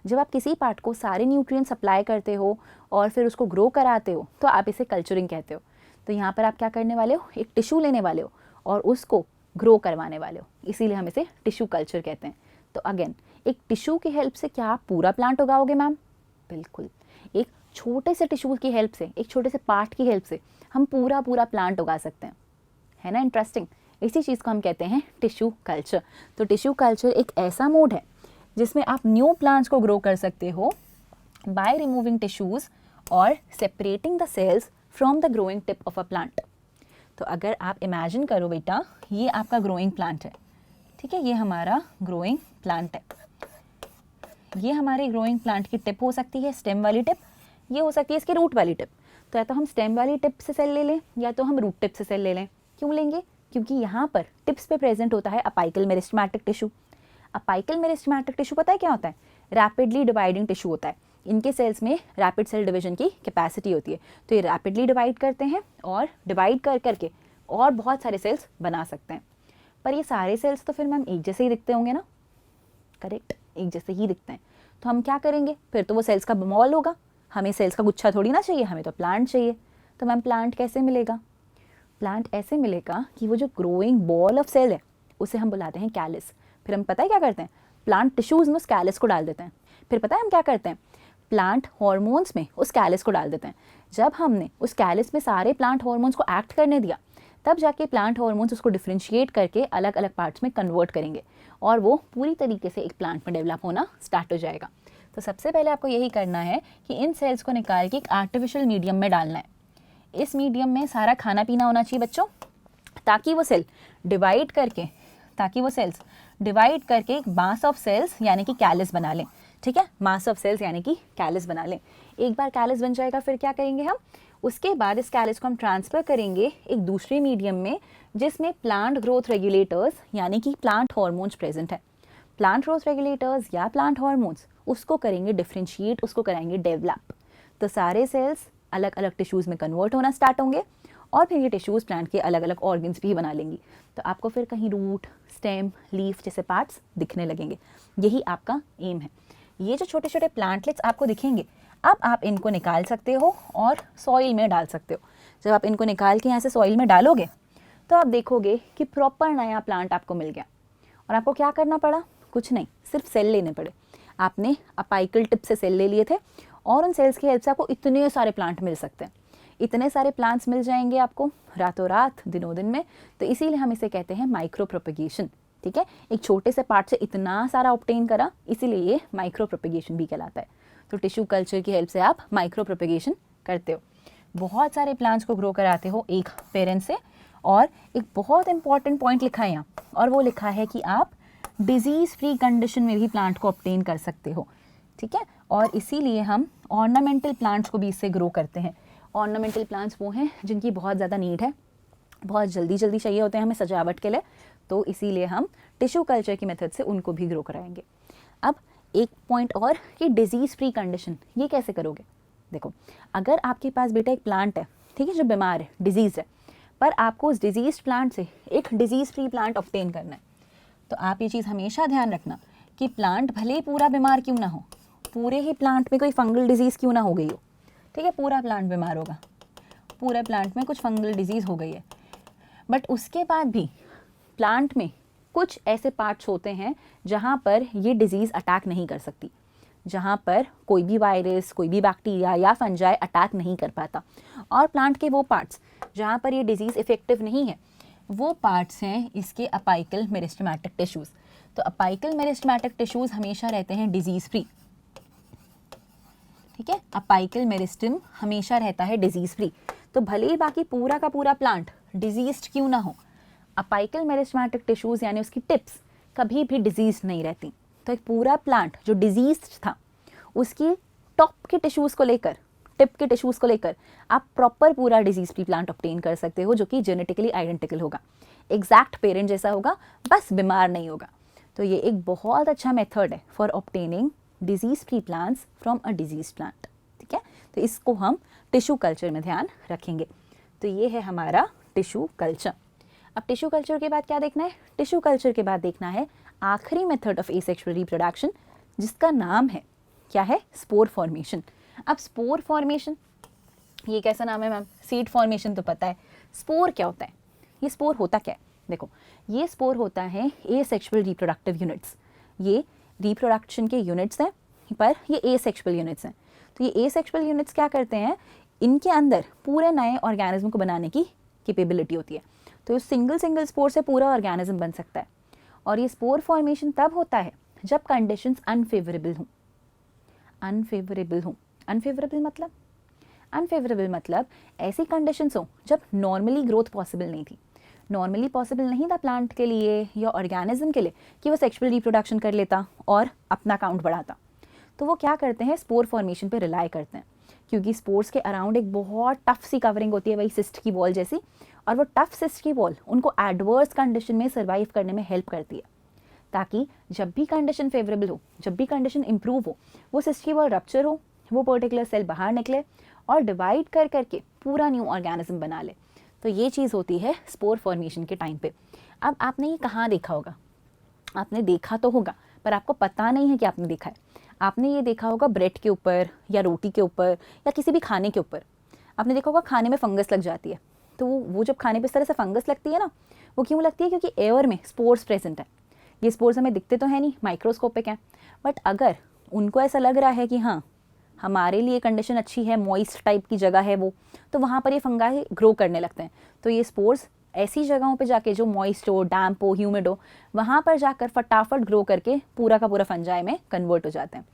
जब आप किसी पार्ट को सारे न्यूट्रिएंट सप्लाई करते हो और फिर उसको ग्रो कराते हो, तो आप इसे कल्चरिंग कहते हो। तो यहाँ पर आप क्या करने वाले हो, एक टिश्यू लेने वाले हो और उसको ग्रो करवाने वाले हो, इसीलिए हम इसे टिश्यू कल्चर कहते हैं। तो अगेन, एक टिश्यू की हेल्प से क्या आप पूरा प्लांट उगाओगे मैम? बिल्कुल। एक छोटे से टिश्यू की हेल्प से, एक छोटे से पार्ट की हेल्प से हम पूरा प्लांट उगा सकते हैं, है ना इंटरेस्टिंग। इसी चीज़ को हम कहते हैं टिश्यू कल्चर। तो टिश्यू कल्चर एक ऐसा मोड है जिसमें आप न्यू प्लांट्स को ग्रो कर सकते हो बाय रिमूविंग टिश्यूज और separating the cells from the growing tip of a plant. तो अगर आप इमेजिन करो बेटा, ये आपका ग्रोइंग प्लांट है, ठीक है, ये हमारा ग्रोइंग प्लांट है। ये हमारे ग्रोइंग प्लांट की टिप हो सकती है, स्टेम वाली टिप, ये हो सकती है इसकी रूट वाली टिप। तो या तो हम स्टेम वाली टिप से सेल ले लें या तो हम रूट टिप से सेल ले लें। क्यों लेंगे? क्योंकि यहाँ पर टिप्स पे प्रेजेंट होता है apical meristematic tissue. Apical meristematic tissue पता है क्या होता है? रैपिडली डिवाइडिंग टिश्यू होता है। इनके सेल्स में रैपिड सेल डिवीजन की कैपेसिटी होती है, तो ये रैपिडली डिवाइड करते हैं और डिवाइड कर करके और बहुत सारे सेल्स बना सकते हैं। पर ये सारे सेल्स तो फिर मैम एक जैसे ही दिखते होंगे ना? करेक्ट, एक जैसे ही दिखते हैं। तो हम क्या करेंगे फिर? तो वो सेल्स का मॉल होगा, हमें सेल्स का गुच्छा थोड़ी ना चाहिए, हमें तो प्लांट चाहिए। तो मैम प्लांट कैसे मिलेगा? प्लांट ऐसे मिलेगा कि वो जो ग्रोइंग बॉल ऑफ सेल है उसे हम बुलाते हैं कैलिस। फिर हम पता है क्या करते हैं? प्लांट टिश्यूज में उस कैलिस को डाल देते हैं। फिर पता है हम क्या करते हैं? प्लांट हॉर्मोन्स में उस कैलिस को डाल देते हैं। जब हमने उस कैलिस में सारे प्लांट हॉर्मोन्स को एक्ट करने दिया, तब जाके प्लांट हॉर्मोन्स उसको डिफ्रेंशिएट करके अलग अलग पार्ट्स में कन्वर्ट करेंगे और वो पूरी तरीके से एक प्लांट में डेवलप होना स्टार्ट हो जाएगा। तो सबसे पहले आपको यही करना है कि इन सेल्स को निकाल के एक आर्टिफिशियल मीडियम में डालना है। इस मीडियम में सारा खाना पीना होना चाहिए बच्चों, ताकि वो सेल्स डिवाइड करके एक मास ऑफ सेल्स यानी कि कैलस बना लें। ठीक है, मास ऑफ सेल्स यानी कि कैलस बना लें। एक बार कैलस बन जाएगा फिर क्या करेंगे हम, उसके बाद इस कैलस को हम ट्रांसफ़र करेंगे एक दूसरे मीडियम में जिसमें प्लांट ग्रोथ रेगुलेटर्स यानी कि प्लांट हार्मोन्स प्रेजेंट है। प्लांट ग्रोथ रेगुलेटर्स या प्लांट हार्मोन्स उसको करेंगे डिफ्रेंशिएट, उसको कराएंगे डेवलप। तो सारे सेल्स अलग अलग टिश्यूज़ में कन्वर्ट होना स्टार्ट होंगे और फिर ये टिश्यूज़ प्लांट के अलग अलग ऑर्गन्स भी बना लेंगी। तो आपको फिर कहीं रूट, स्टेम, लीफ जैसे पार्ट्स दिखने लगेंगे। यही आपका एम है। ये जो छोटे छोटे प्लांटलेट्स आपको दिखेंगे, अब आप इनको निकाल सकते हो और सॉइल में डाल सकते हो। जब आप इनको निकाल के यहाँ से सॉइल में डालोगे तो आप देखोगे कि प्रॉपर नया प्लांट आपको मिल गया। और आपको क्या करना पड़ा, कुछ नहीं, सिर्फ सेल लेने पड़े। आपने अपाइकल टिप से सेल ले लिए थे और उन सेल्स की हेल्प से आपको इतने सारे प्लांट मिल सकते हैं। इतने सारे प्लांट्स मिल जाएंगे आपको रातों रात, दिनों दिन में। तो इसीलिए हम इसे कहते हैं माइक्रो प्रोपेगेशन। ठीक है, एक छोटे से पार्ट से इतना सारा ऑब्टेन करा, इसीलिए ये माइक्रो प्रोपेगेशन भी कहलाता है। तो टिश्यू कल्चर की हेल्प से आप माइक्रो प्रोपेगेशन करते हो, बहुत सारे प्लांट्स को ग्रो कराते हो एक पेरेंट से। और एक बहुत इंपॉर्टेंट पॉइंट लिखा है यहाँ, और वो लिखा है कि आप डिजीज़ फ्री कंडीशन में भी प्लांट को ऑब्टेन कर सकते हो। ठीक है, और इसीलिए हम ऑर्नामेंटल प्लांट्स को भी इससे ग्रो करते हैं। ऑर्नामेंटल प्लांट्स वो हैं जिनकी बहुत ज़्यादा नीड है, बहुत जल्दी जल्दी चाहिए होते हैं हमें सजावट के लिए, तो इसीलिए हम टिश्यू कल्चर की मेथड से उनको भी ग्रो कराएंगे। अब एक पॉइंट और कि डिजीज़ फ्री कंडीशन ये कैसे करोगे। देखो, अगर आपके पास बेटा एक प्लांट है, ठीक है, जो बीमार है, डिजीज़ है, पर आपको उस डिजीज़ प्लांट से एक डिजीज़ फ्री प्लांट ऑब्टेन करना है, तो आप ये चीज़ हमेशा ध्यान रखना कि प्लांट भले ही पूरा बीमार क्यों ना हो, पूरे ही प्लांट में कोई फंगल डिजीज़ क्यों ना हो गई हो, ठीक है, पूरा प्लांट बीमार होगा, पूरे प्लांट में कुछ फंगल डिजीज़ हो गई है, बट उसके बाद भी प्लांट में कुछ ऐसे पार्ट्स होते हैं जहाँ पर ये डिजीज़ अटैक नहीं कर सकती, जहाँ पर कोई भी वायरस, कोई भी बैक्टीरिया या फंजाई अटैक नहीं कर पाता। और प्लांट के वो पार्ट्स जहाँ पर ये डिजीज़ इफेक्टिव नहीं है, वो पार्ट्स हैं इसके अपाइकल मेरिस्टेमेटिक टिश्यूज़। तो अपाइकल मेरिस्टेमेटिक टिश्यूज़ हमेशा रहते हैं डिजीज़ फ्री। ठीक है, अपाइकल मेरिस्टेम हमेशा रहता है डिजीज़ फ्री। तो भले ही बाकी पूरा का पूरा प्लांट डिजीज्ड क्यों ना हो, अपाइकल मेरिस्टेमेटिक टिश्यूज़ यानी उसकी टिप्स कभी भी डिजीज नहीं रहती। तो एक पूरा प्लांट जो डिजीज्ड था, उसकी टॉप के टिश्यूज़ को लेकर, टिप के टिश्यूज़ को लेकर आप प्रॉपर पूरा डिजीज फ्री प्लांट ऑब्टेन कर सकते हो, जो कि जेनेटिकली आइडेंटिकल होगा, एग्जैक्ट पेरेंट जैसा होगा, बस बीमार नहीं होगा। तो ये एक बहुत अच्छा मेथड है for obtaining disease free plants from a disease plant. ठीक है, तो इसको हम टिश्यू कल्चर में ध्यान रखेंगे। तो ये है हमारा टिश्यू कल्चर। अब टिश्यू कल्चर के बाद क्या देखना है, टिश्यू कल्चर के बाद देखना है आखिरी मेथड ऑफ एसेक्सुअल रिप्रोडक्शन, जिसका नाम है, क्या है, स्पोर फॉर्मेशन। अब स्पोर फॉर्मेशन ये कैसा नाम है मैम, सीड फॉर्मेशन तो पता है, स्पोर क्या होता है, ये स्पोर होता क्या है। देखो, ये स्पोर होता है एसेक्सुअल रिप्रोडक्टिव यूनिट्स। ये रिप्रोडक्शन के यूनिट्स हैं, पर ये एसेक्सुअल यूनिट्स हैं। तो ये एसेक्सुअल यूनिट्स क्या करते हैं, इनके अंदर पूरे नए ऑर्गेनिज्म को बनाने की कैपेबिलिटी होती है। तो सिंगल स्पोर से पूरा ऑर्गेनिज्म बन सकता है। और ये स्पोर फॉर्मेशन तब होता है जब कंडीशंस अनफेवरेबल हों। अनफेवरेबल मतलब ऐसी कंडीशंस हों जब नॉर्मली ग्रोथ पॉसिबल नहीं थी। नॉर्मली पॉसिबल नहीं था प्लांट के लिए या ऑर्गेनिज्म के लिए कि वो सेक्सुअल रिप्रोडक्शन कर लेता और अपना काउंट बढ़ाता। तो वो क्या करते हैं, स्पोर फॉर्मेशन पे रिलाई करते हैं, क्योंकि स्पोर्स के अराउंड एक बहुत टफ सी कवरिंग होती है, वही सिस्ट की वॉल जैसी। और वो टफ सिस्ट की वॉल उनको एडवर्स कंडीशन में सर्वाइव करने में हेल्प करती है, ताकि जब भी कंडीशन फेवरेबल हो, जब भी कंडीशन इंप्रूव हो, वो सिस्ट की वॉल रप्चर हो, वो पर्टिकुलर सेल बाहर निकले और डिवाइड कर करके पूरा न्यू ऑर्गेनिज्म बना ले। तो ये चीज़ होती है स्पोर फॉर्मेशन के टाइम पे। अब आपने ये कहाँ देखा होगा, आपने देखा तो होगा पर आपको पता नहीं है कि आपने देखा है। आपने ये देखा होगा ब्रेड के ऊपर या रोटी के ऊपर या किसी भी खाने के ऊपर, आपने देखा होगा खाने में फंगस लग जाती है। तो वो जब खाने पे इस तरह से फंगस लगती है ना, वो क्यों लगती है, क्योंकि एयर में स्पोर्स प्रेजेंट है। ये स्पोर्स हमें दिखते तो है नहीं, माइक्रोस्कोपिक हैं, बट अगर उनको ऐसा लग रहा है कि हाँ हमारे लिए कंडीशन अच्छी है, मॉइस्ट टाइप की जगह है वो, तो वहाँ पर ये फंगाई ग्रो करने लगते हैं। तो ये स्पोर्स ऐसी जगहों पे जाके जो मॉइस्ट हो, डैम्प हो, ह्यूमिड हो, वहाँ पर जाकर फटाफट ग्रो करके पूरा का पूरा फंजाई में कन्वर्ट हो जाते हैं।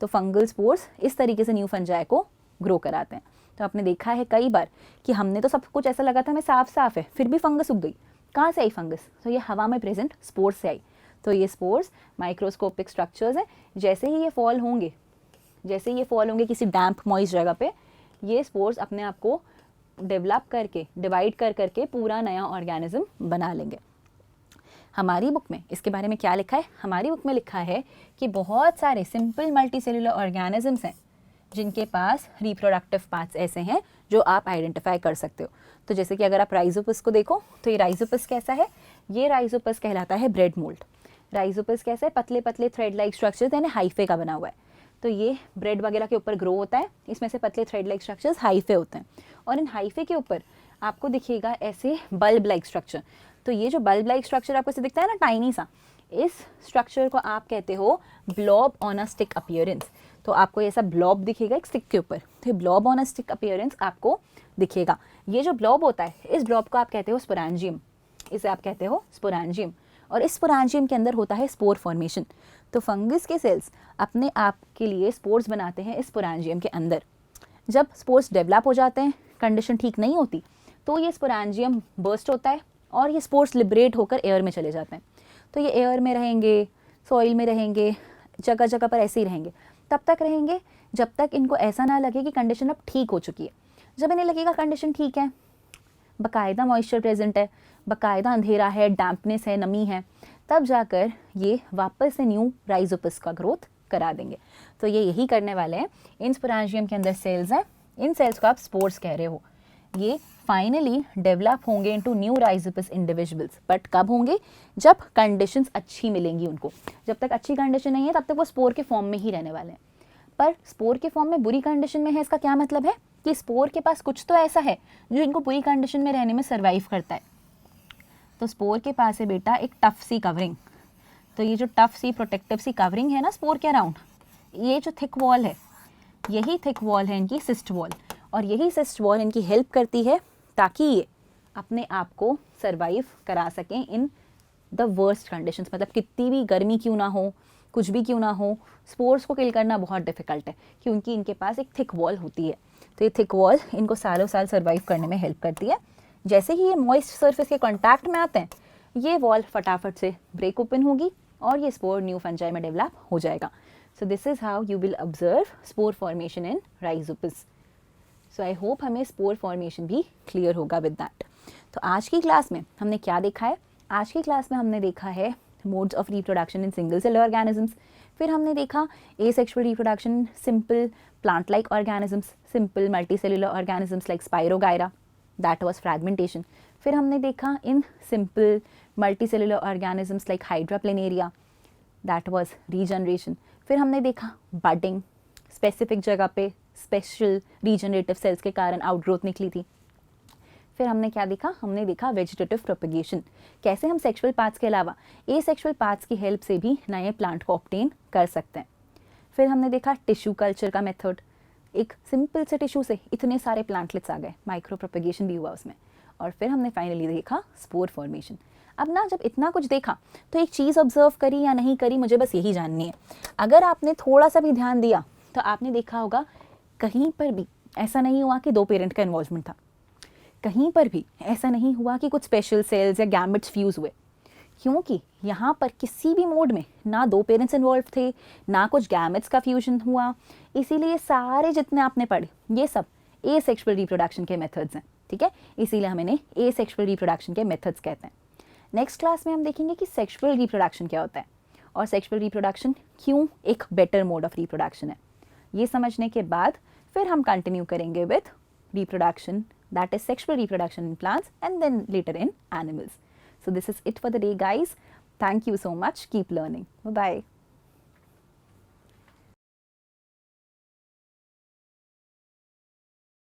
तो फंगल स्पोर्स इस तरीके से न्यू फंजाई को ग्रो कराते हैं। तो आपने देखा है कई बार कि हमने तो सब कुछ ऐसा लगा था हमें साफ साफ है, फिर भी फंगस उग गई। कहाँ से आई फंगस, तो ये हवा में प्रेजेंट स्पोर्स से आई। तो ये स्पोर्स माइक्रोस्कोपिक स्ट्रक्चर्स हैं, जैसे ही ये फॉल होंगे किसी डैम्प मॉइस्ट जगह पे, ये स्पोर्स अपने आप को डेवलप करके डिवाइड कर करके पूरा नया ऑर्गेनिज्म बना लेंगे। हमारी बुक में इसके बारे में क्या लिखा है? हमारी बुक में लिखा है कि बहुत सारे सिंपल मल्टीसेलुलर ऑर्गेनिजम्स हैं जिनके पास रिप्रोडक्टिव पार्ट्स ऐसे हैं जो आप आइडेंटिफाई कर सकते हो। तो जैसे कि अगर आप राइजोपस को देखो तो ये राइजोपस कैसा है? ये राइजोपस कहलाता है ब्रेड मोल्ड। राइजोपस कैसा है? पतले पतले थ्रेड लाइक स्ट्रक्चर्स यानी हाइफे का बना हुआ है। तो ये ब्रेड वगैरह के ऊपर ग्रो होता है, इसमें से पतले थ्रेड लाइक स्ट्रक्चर्स हाइफे होते हैं, और इन हाइफे के ऊपर आपको दिखेगा ऐसे बल्ब लाइक स्ट्रक्चर। तो ये जो बल्ब लाइक स्ट्रक्चर आपको ऐसे दिखता है ना, टाइनी सा, इस स्ट्रक्चर को आप कहते हो blob on a stick appearance. तो आपको ऐसा ब्लॉब दिखेगा एक स्टिक के ऊपर, तो ये blob on a stick appearance आपको दिखेगा। ये जो ब्लॉब होता है, इस ब्लॉब को आप कहते हो स्पोरेंजियम, इसे आप कहते हो स्पोरेंजियम, और इस स्पोरेंजियम के अंदर होता है स्पोर फॉर्मेशन। तो फंगस के सेल्स अपने आप के लिए स्पोर्स बनाते हैं इस स्पोरेंजियम के अंदर। जब स्पोर्स डेवलप हो जाते हैं, कंडीशन ठीक नहीं होती, तो ये स्पोरेंजियम बर्स्ट होता है और ये स्पोर्स लिबरेट होकर एयर में चले जाते हैं। तो ये एयर में रहेंगे, सॉइल में रहेंगे, जगह जगह पर ऐसे ही रहेंगे। तब तक रहेंगे जब तक इनको ऐसा ना लगे कि कंडीशन अब ठीक हो चुकी है। जब इन्हें लगेगा कंडीशन ठीक है, बाकायदा मॉइस्चर प्रेजेंट है, बाकायदा अंधेरा है, डैम्पनेस है, नमी है, तब जाकर ये वापस से न्यू राइजोपस का ग्रोथ करा देंगे। तो ये यही करने वाले हैं। इन स्पोरेंजियम के अंदर सेल्स हैं, इन सेल्स को आप स्पोर्स कह रहे हो। ये फाइनली डेवलप होंगे into new Rhizopus individuals. But कब होंगे? जब कंडीशंस अच्छी मिलेंगी उनको। जब तक अच्छी कंडीशन नहीं है तब तक वो स्पोर के फॉर्म में ही रहने वाले हैं। पर स्पोर के फॉर्म में बुरी कंडीशन में है, इसका क्या मतलब है? कि स्पोर के पास कुछ तो ऐसा है जो इनको बुरी कंडीशन में रहने में सर्वाइव करता है। तो स्पोर के पास है बेटा एक टफ सी कवरिंग। तो ये जो टफ सी प्रोटेक्टिव सी कवरिंग है ना स्पोर के अराउंड, ये जो थिक वॉल है, यही थिक वॉल है इनकी सिस्ट वॉल, और यही सिस्ट वॉल इनकी हेल्प करती है ताकि ये अपने आप को सर्वाइव करा सकें इन द वर्स्ट कंडीशंस। मतलब कितनी भी गर्मी क्यों ना हो, कुछ भी क्यों ना हो, स्पोर्स को किल करना बहुत डिफिकल्ट है क्योंकि इनके पास एक थिक वॉल होती है। तो ये थिक वॉल इनको सालों साल सर्वाइव करने में हेल्प करती है। जैसे ही ये मॉइस्ट सरफेस के कॉन्टैक्ट में आते हैं, ये वॉल फटाफट से ब्रेक ओपन होगी और ये स्पोर न्यू फंजाई में डेवलप हो जाएगा। सो this is how you will observe spore formation in Rhizopus. So I hope हमें स्पोर फॉर्मेशन भी क्लियर होगा विद दैट। तो आज की क्लास में हमने क्या देखा है? आज की क्लास में हमने देखा है modes of reproduction in single cell organisms. फिर हमने देखा asexual reproduction simple plant like organisms, simple multicellular organisms like Spirogyra, that was fragmentation. फिर हमने देखा in simple multicellular organisms like hydra planaria, that was regeneration. फिर हमने देखा बडिंग, स्पेसिफिक जगह पे स्पेशल रीजनरेटिव सेल्स के कारण आउटग्रोथ निकली थी। फिर हमने क्या देखा? हमने देखा वेजिटेटिव प्रोपेगेशन, कैसे हम सेक्सुअल पार्ट्स के अलावा एसेक्सुअल पार्ट्स की हेल्प से भी नए प्लांट को ऑब्टेन कर सकते हैं। फिर हमने देखा टिश्यू कल्चर का मेथड, एक सिंपल से टिश्यू से इतने सारे प्लांटलेट्स आ गए, माइक्रो प्रोपेगेशन भी हुआ उसमें। और फिर हमने फाइनली देखा स्पोर फॉर्मेशन। अब ना जब इतना कुछ देखा तो एक चीज़ ऑब्जर्व करी या नहीं करी, मुझे बस यही जाननी है। अगर आपने थोड़ा सा भी ध्यान दिया तो आपने देखा होगा कहीं पर भी ऐसा नहीं हुआ कि दो पेरेंट का इन्वॉल्वमेंट था, कहीं पर भी ऐसा नहीं हुआ कि कुछ स्पेशल सेल्स या गैमेट्स फ्यूज़ हुए, क्योंकि यहाँ पर किसी भी मोड में ना दो पेरेंट्स इन्वॉल्व थे, ना कुछ गैमेट्स का फ्यूजन हुआ। इसीलिए सारे जितने आपने पढ़े ये सब एसेक्सुअल रिप्रोडक्शन के मेथड्स हैं, ठीक है? इसीलिए हम इन्हें एसेक्सुअल रिप्रोडक्शन के मेथड्स कहते हैं। नेक्स्ट क्लास में हम देखेंगे कि सेक्सुअल रिप्रोडक्शन क्या होता है और सेक्सुअल रिप्रोडक्शन क्यों एक बेटर मोड ऑफ रिप्रोडक्शन है। ये समझने के बाद फिर हम कंटिन्यू करेंगे with reproduction, that is sexual reproduction in plants, and then later in animals. So this is it for the day, guys. Thank you so much. Keep learning. Bye bye.